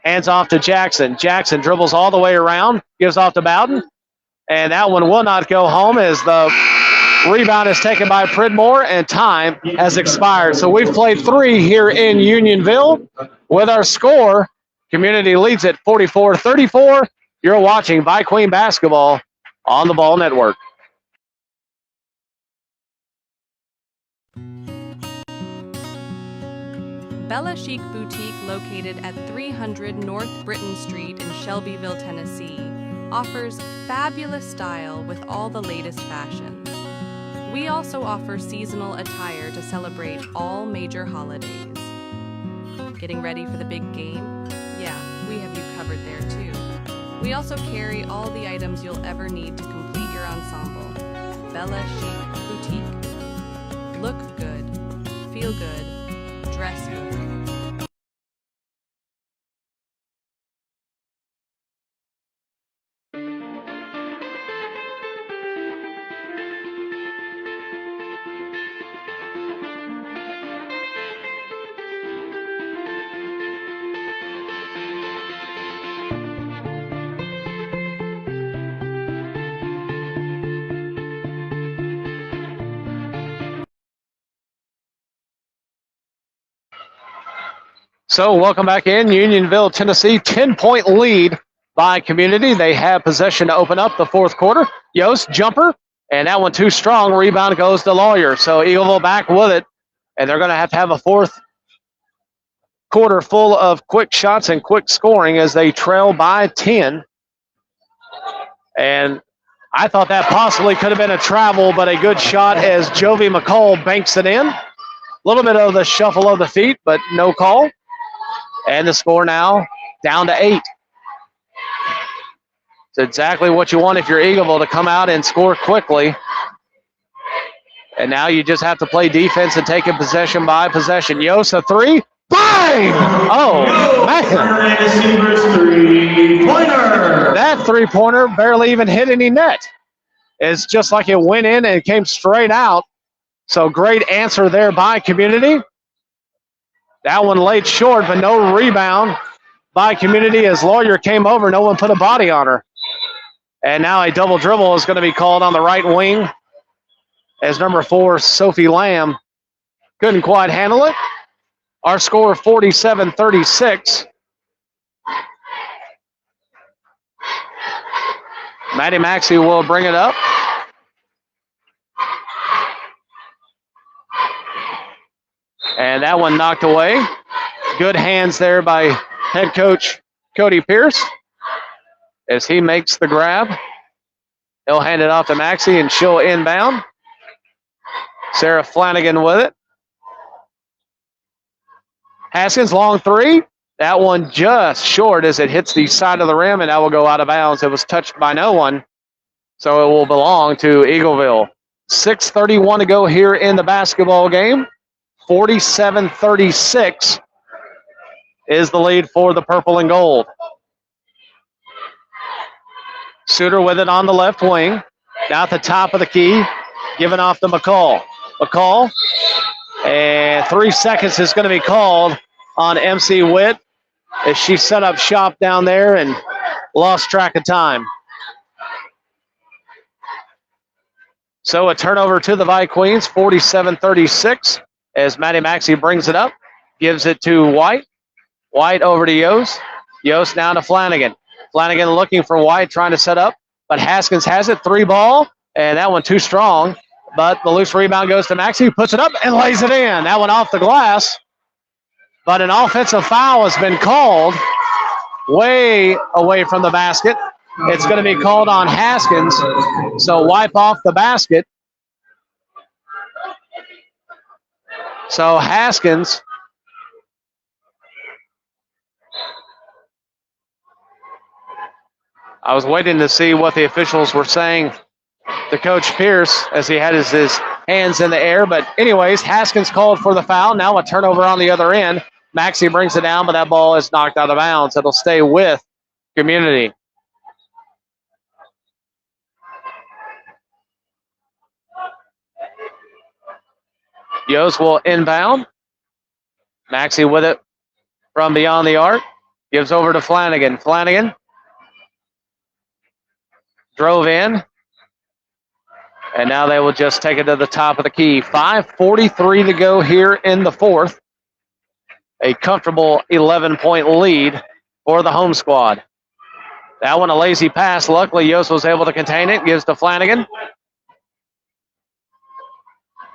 Hands off to Jackson. Jackson dribbles all the way around, gives off to Bowden, and that one will not go home as the rebound is taken by Pridmore, and time has expired. So we've played 3 here in Unionville. With our score, Community leads at 44-34. You're watching Viqueens basketball on the Ball Network. Bella Chic Boutique, located at 300 North Britton Street in Shelbyville, Tennessee, offers fabulous style with all the latest fashions. We also offer seasonal attire to celebrate all major holidays. Getting ready for the big game? Yeah, we have you covered there too. We also carry all the items you'll ever need to complete your ensemble. Bella Chic Boutique. Look good, feel good, dress good. So welcome back in. Unionville, Tennessee, 10-point lead by Community. They have possession to open up the fourth quarter. Yost, jumper, and that one too strong. Rebound goes to Lawyer. So Eagleville back with it, and they're going to have a fourth quarter full of quick shots and quick scoring as they trail by 10. And I thought that possibly could have been a travel, but a good shot as Jovi McCall banks it in. A little bit of the shuffle of the feet, but no call. And the score now down to 8. It's exactly what you want if you're Eagleville, to come out and score quickly. And now you just have to play defense and take it possession by possession. Yosa 3. Bang! Oh, man. Receivers 3-pointer. That 3-pointer barely even hit any net. It's just like it went in and it came straight out. So great answer there by Community. That one laid short, but no rebound by Community as Lawyer came over. No one put a body on her. And now a double dribble is going to be called on the right wing as number 4, Sophie Lamb, couldn't quite handle it. Our score 47-36. Maddie Maxey will bring it up. And that one knocked away. Good hands there by head coach Cody Pierce as he makes the grab. He'll hand it off to Maxey and she'll inbound. Sarah Flanagan with it. Haskins, long 3. That one just short as it hits the side of the rim, and that will go out of bounds. It was touched by no one, so it will belong to Eagleville. 6:31 to go here in the basketball game. 47-36 is the lead for the purple and gold. Suter with it on the left wing. Now at the top of the key, giving off to McCall. McCall, and 3 seconds is going to be called on MC Witt as she set up shop down there and lost track of time. So a turnover to the Viqueens, 47-36, as Maddie Maxey brings it up, gives it to White. White over to Yost. Yost now to Flanagan. Flanagan looking for White, trying to set up, but Haskins has it, 3 ball, and that one too strong. But the loose rebound goes to Maxey, who puts it up and lays it in. That one off the glass. But an offensive foul has been called way away from the basket. It's going to be called on Haskins. So wipe off the basket. So Haskins. I was waiting to see what the officials were saying to Coach Pierce as he had his hands in the air. But anyways, Haskins called for the foul. Now a turnover on the other end. Maxey brings it down, but that ball is knocked out of bounds. It'll stay with Community. Yost will inbound. Maxey with it from beyond the arc. Gives over to Flanagan. Flanagan drove in. And now they will just take it to the top of the key. 5:43 to go here in the fourth. A comfortable 11-point lead for the home squad. That one a lazy pass. Luckily, Yost was able to contain it. Gives to Flanagan.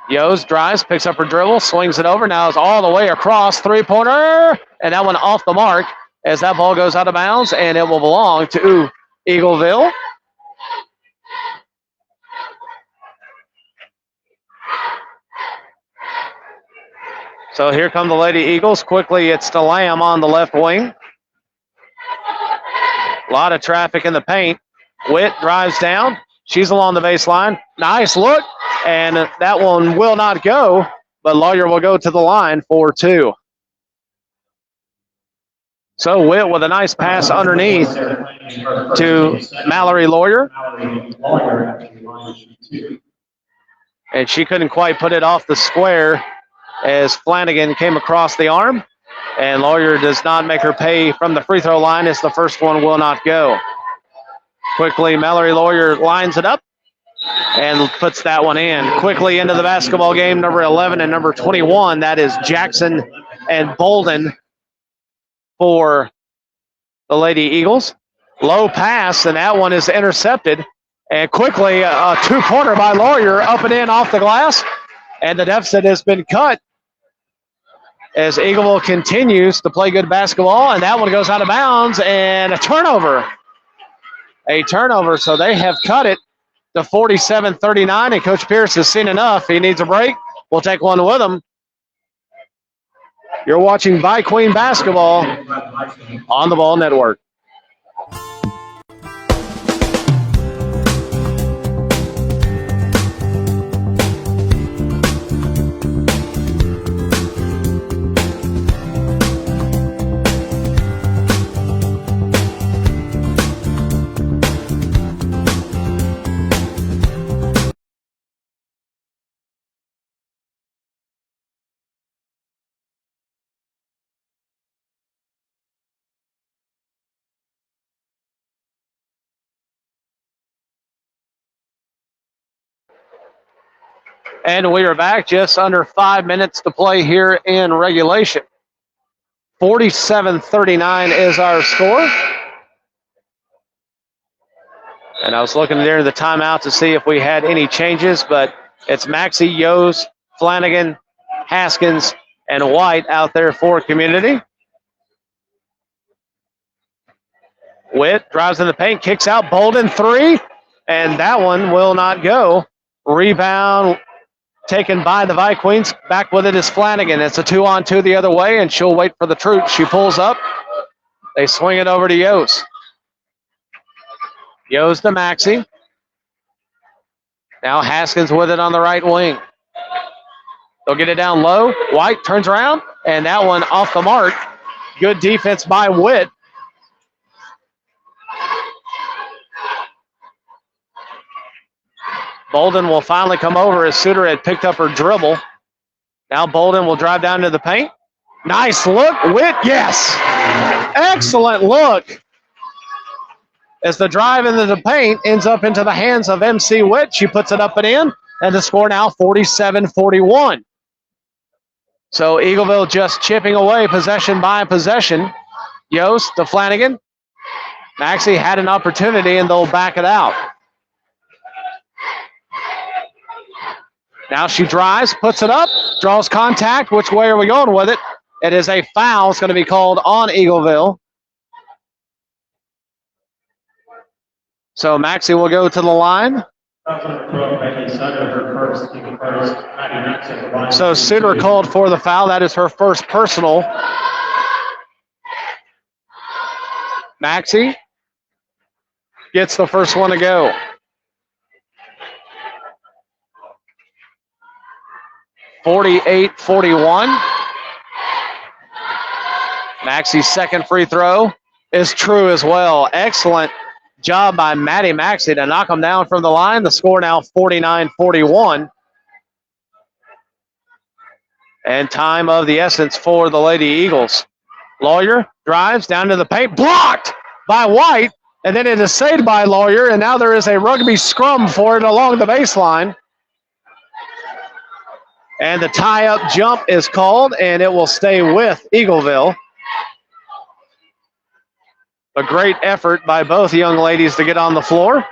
Yost drives, picks up her dribble, swings it over. Now is all the way across. 3-pointer. And that one off the mark as that ball goes out of bounds. And it will belong to Eagleville. So here come the Lady Eagles. Quickly, it's to Lamb on the left wing. A lot of traffic in the paint. Witt drives down. She's along the baseline. Nice look. And that one will not go, but Lawyer will go to the line for 2. So Witt with a nice pass underneath to Mallory Lawyer. And she couldn't quite put it off the square as Flanagan came across the arm, and Lawyer does not make her pay from the free throw line as the first one will not go. Quickly, Mallory Lawyer lines it up and puts that one in. Quickly into the basketball game, number 11 and number 21. That is Jackson and Bolden for the Lady Eagles. Low pass, and that one is intercepted. And quickly, a 2-pointer by Lawyer, up and in off the glass. And the deficit has been cut as Eagleville continues to play good basketball, and that one goes out of bounds, and a turnover. a turnover. So they have cut it to 47-39, and Coach Pierce has seen enough. He needs a break. We'll take one with him. You're watching Viqueens basketball on the Ball Network. And we are back, just under 5 minutes to play here in regulation. 47-39 is our score. And I was looking there the timeout to see if we had any changes, but it's Maxey, Yos, Flanagan, Haskins, and White out there for community. Witt drives in the paint, kicks out, Bolden three, and that one will not go. Rebound taken by the Viqueens. Back with it is Flanagan. It's a 2-on-2 the other way, and she'll wait for the troops. She pulls up. They swing it over to Yos. Yos to Maxey. Now Haskins with it on the right wing. They'll get it down low. White turns around, and that one off the mark. Good defense by Witt. Bolden will finally come over as Suter had picked up her dribble. Now Bolden will drive down to the paint. Nice look. Witt, yes. Excellent look. As the drive into the paint ends up into the hands of MC Witt. She puts it up and in, and the score now 47-41. So Eagleville just chipping away possession by possession. Yost to Flanagan. Maxey had an opportunity, and they'll back it out. Now she drives, puts it up, draws contact. Which way are we going with it? It is a foul. It's going to be called on Eagleville. So Maxey will go to the line. So Suter called for the foul. That is her first personal. Maxey gets the first one to go. (48-41). Maxey's second free throw is true as well. Excellent job by Maddie Maxey to knock them down from the line. The score now 49-41. And time of the essence for the Lady Eagles. Lawyer drives down to the paint, blocked by White, and then it is saved by Lawyer, and now there is a rugby scrum for it along the baseline. And the tie-up jump is called, and it will stay with Eagleville. A great effort by both young ladies to get on the floor.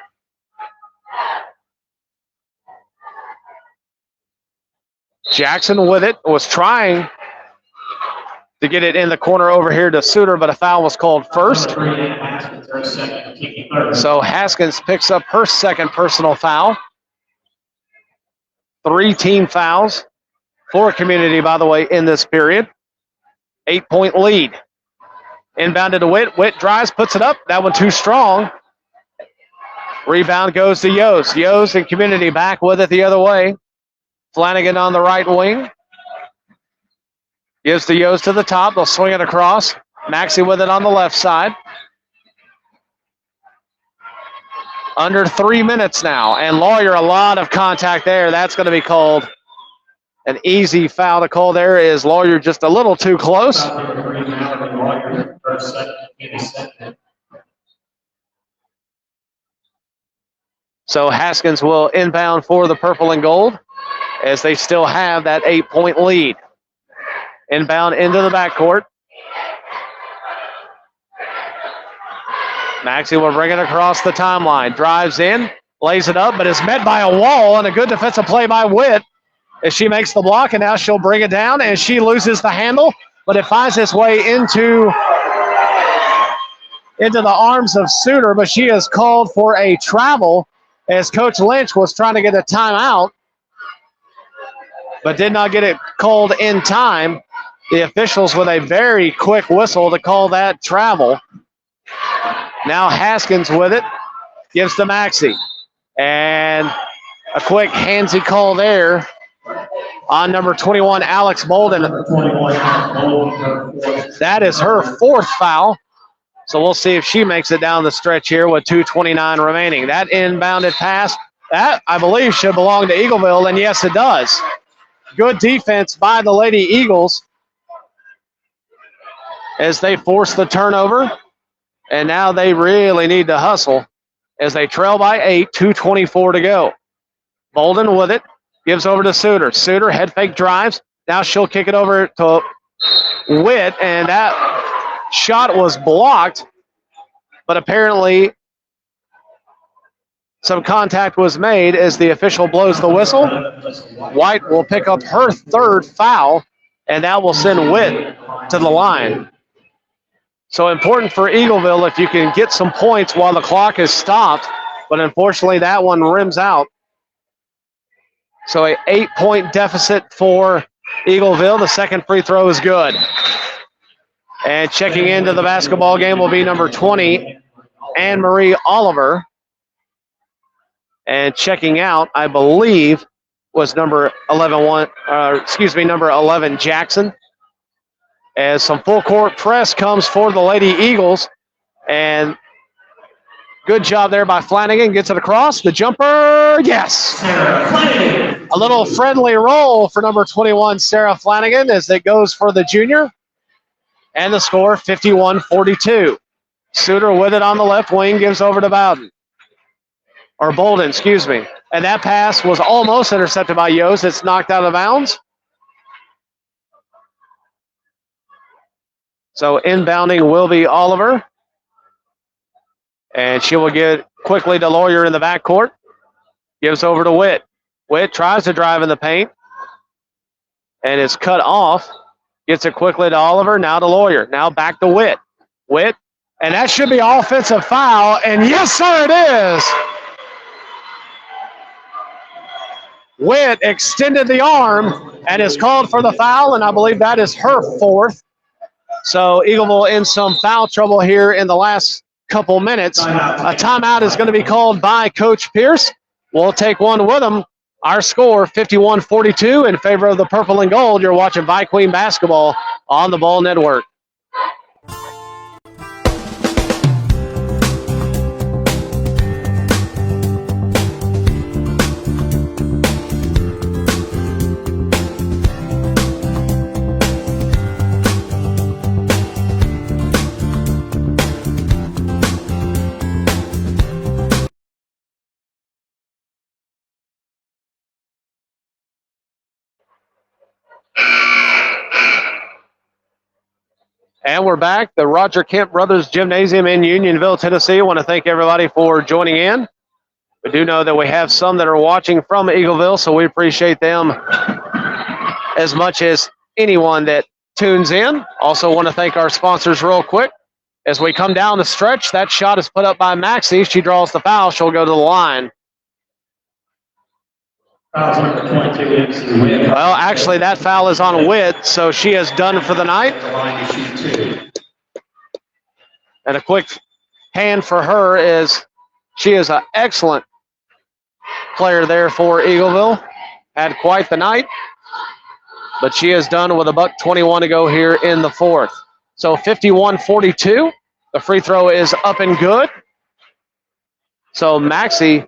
Jackson with it, was trying to get it in the corner over here to Suter, but a foul was called first. So Haskins picks up her second personal foul. 3 team fouls for community, by the way, in this period. 8-point lead. Inbounded to Witt. Witt drives, puts it up. That one too strong. Rebound goes to Yost. Yost and community back with it the other way. Flanagan on the right wing. Gives to Yost to the top. They'll swing it across. Maxey with it on the left side. Under 3 minutes now. And Lawyer, a lot of contact there. That's going to be called an easy foul to call there. Is Lawyer just a little too close? So Haskins will inbound for the purple and gold as they still have that 8-point lead. Inbound into the backcourt. Maxey will bring it across the timeline. Drives in, lays it up, but is met by a wall, and a good defensive play by Witt as she makes the block, and now she'll bring it down, and she loses the handle, but it finds its way into into the arms of Suter, but she is called for a travel as Coach Lynch was trying to get a timeout, but did not get it called in time. The officials with a very quick whistle to call that travel. Now Haskins with it, gives to Maxey. And a quick handsy call there on number 21, Alex Bolden. That is her fourth foul. So we'll see if she makes it down the stretch here with 2:29 remaining. That inbounded pass, that I believe should belong to Eagleville, and yes, it does. Good defense by the Lady Eagles as they force the turnover, and now they really need to hustle as they trail by 8, 2:24 to go. Bolden with it, gives over to Suter. Suter head fake drives. Now she'll kick it over to Witt, and that shot was blocked, but apparently some contact was made as the official blows the whistle. White will pick up her third foul, and that will send Witt to the line. So important for Eagleville if you can get some points while the clock is stopped, but unfortunately that one rims out. So an 8-point deficit for Eagleville. The second free throw is good. And checking into the basketball game will be number 20, Anne-Marie Oliver. And checking out, I believe, was number 11 Jackson. As some full court press comes for the Lady Eagles. And good job there by Flanagan. Gets it across. The jumper, yes. A little friendly roll for number 21, Sarah Flanagan, as it goes for the junior. And the score, 51-42. Suter with it on the left wing, gives over to Bolden. And that pass was almost intercepted by Yost. It's knocked out of bounds. So inbounding will be Oliver. And she will get quickly to Lawyer in the backcourt. Gives over to Witt. Witt tries to drive in the paint. And is cut off. Gets it quickly to Oliver. Now to Lawyer. Now back to Witt. Witt. And that should be offensive foul. And yes, sir, it is. Witt extended the arm and is called for the foul. And I believe that is her fourth. So Eagleville in some foul trouble here in the last couple minutes. A timeout is going to be called by Coach Pierce. We'll take one with him. Our score, 51-42 in favor of the purple and gold. You're watching Viqueen basketball on the Ball Network. And we're back. The Roger Kemp Brothers Gymnasium in Unionville, Tennessee. I want to thank everybody for joining in. We do know that we have some that are watching from Eagleville, so we appreciate them as much as anyone that tunes in. Also want to thank our sponsors real quick. As we come down the stretch, that shot is put up by Maxey. She draws the foul. She'll go to the line. Well, actually, that foul is on Witt, so she is done for the night. And a quick hand for her is she is an excellent player there for Eagleville. Had quite the night, but she is done with $1:21 to go here in the fourth. So 51-42. The free throw is up and good. So Maxey,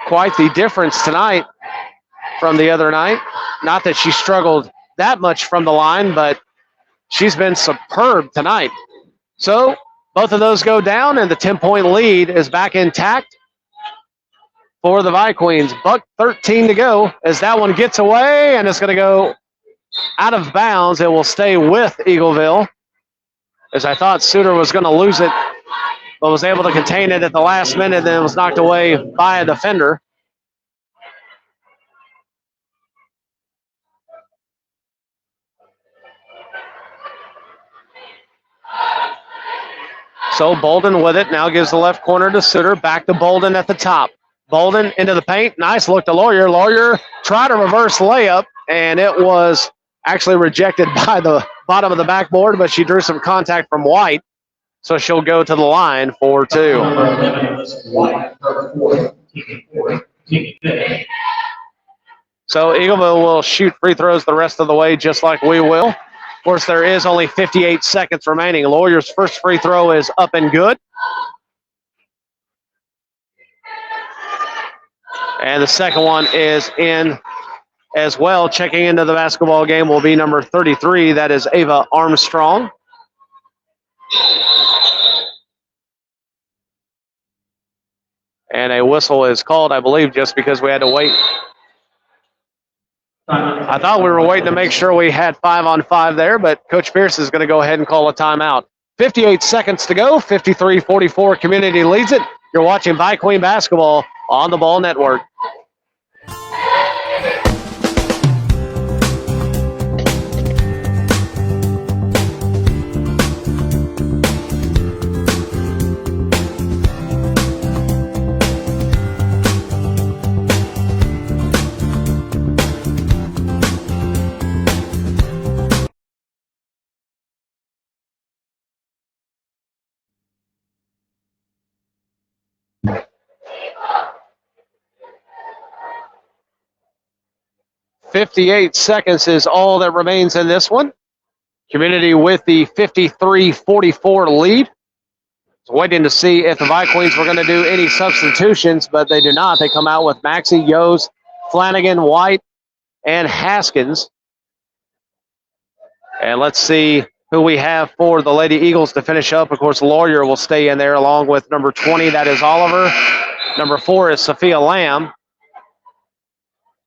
quite the difference tonight from the other night. Not that she struggled that much from the line, but she's been superb tonight. So both of those go down, and the 10-point lead is back intact for the Viqueens. $1:13 to go as that one gets away, and it's going to go out of bounds. It will stay with Eagleville, as I thought Suter was going to lose it, but was able to contain it at the last minute, and was knocked away by a defender. So Bolden with it. Now gives the left corner to Suter. Back to Bolden at the top. Bolden into the paint. Nice look to Lawyer. Lawyer tried a reverse layup, and it was actually rejected by the bottom of the backboard, but she drew some contact from White. So she'll go to the line for two. So Eagleville will shoot free throws the rest of the way just like we will. Of course, there is only 58 seconds remaining. Lawyer's first free throw is up and good. And the second one is in as well. Checking into the basketball game will be number 33. That is Ava Armstrong. And a whistle is called, I believe, just because we had to wait. I thought we were waiting to make sure we had 5-on-5 there, but Coach Pierce is going to go ahead and call a timeout. 58 seconds to go. 53-44. Community leads it. You're watching Viqueens basketball on the Ball Network. .58 seconds is all that remains in this one. Community with the 53-44 lead. Waiting to see if the Viqueens were going to do any substitutions, but they do not. They come out with Maxey, Yos, Flanagan, White, and Haskins. And let's see who we have for the Lady Eagles to finish up. Of course, Lawyer will stay in there along with number 20. That is Oliver. Number 4 is Sophia Lamb.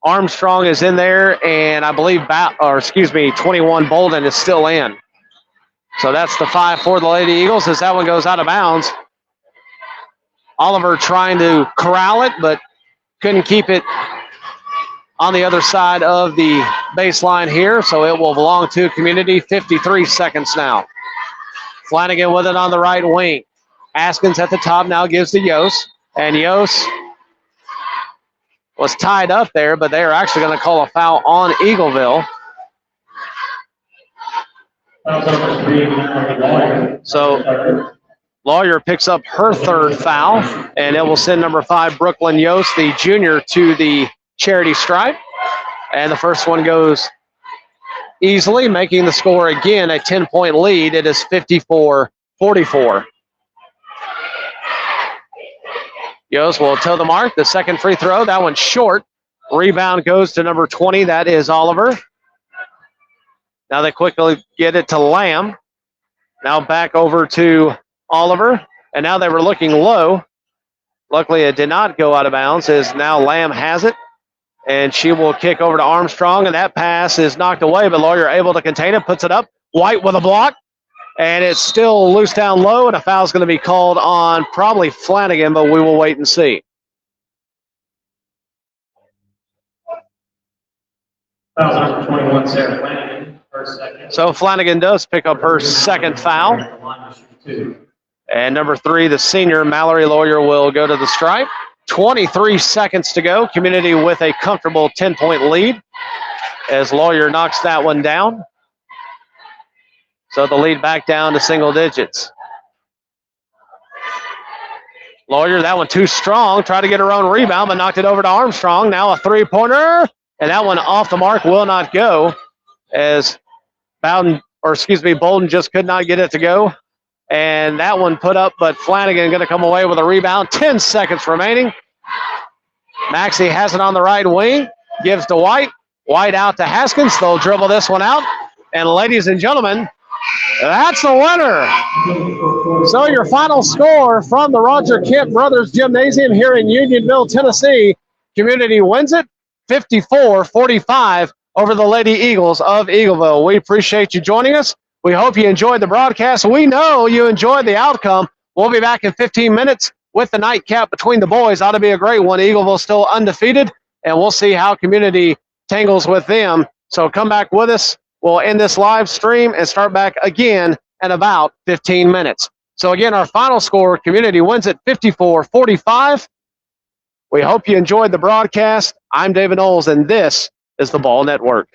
Armstrong is in there, and I believe 21 Bolden is still in. So that's the 5 for the Lady Eagles as that one goes out of bounds. Oliver trying to corral it, but couldn't keep it on the other side of the baseline here, so it will belong to Community. 53 seconds now. Flanagan with it on the right wing. Haskins at the top now gives to Yos, and Yos was tied up there, but they are actually going to call a foul on Eagleville. So Lawyer picks up her third foul, and it will send number 5, Brooklyn Yost, the junior, to the charity stripe. And the first one goes easily, making the score again a 10-point lead. It is 54-44. Yost will toe the mark. The second free throw, that one's short. Rebound goes to number 20. That is Oliver. Now they quickly get it to Lamb. Now back over to Oliver. And now they were looking low. Luckily, it did not go out of bounds as now Lamb has it. And she will kick over to Armstrong. And that pass is knocked away, but Lawyer able to contain it. Puts it up. White with a block. And it's still loose down low, and a foul is going to be called on probably Flanagan, but we will wait and see. Foul number 21, Sarah Flanagan, her second. So Flanagan does pick up her second foul. And number 3, the senior, Mallory Lawyer, will go to the stripe. 23 seconds to go. Community with a comfortable 10-point lead as Lawyer knocks that one down. So the lead back down to single digits. Lawyer, that one too strong. Tried to get her own rebound, but knocked it over to Armstrong. Now a three-pointer, and that one off the mark will not go as Bolden just could not get it to go. And that one put up, but Flanagan going to come away with a rebound. 10 seconds remaining. Maxey has it on the right wing. Gives to White. White out to Haskins. They'll dribble this one out. And ladies and gentlemen, that's the winner. So your final score from the Roger Kemp Brothers Gymnasium here in Unionville, Tennessee. Community wins it 54-45 over the Lady Eagles of Eagleville. We appreciate you joining us. We hope you enjoyed the broadcast. We know you enjoyed the outcome. We'll be back in 15 minutes with the nightcap between the boys. Ought to be a great one. Eagleville still undefeated, and we'll see how Community tangles with them. So come back with us. We'll end this live stream and start back again in about 15 minutes. So again, our final score, Community wins at 54-45. We hope you enjoyed the broadcast. I'm David Knowles, and this is the Ball Network.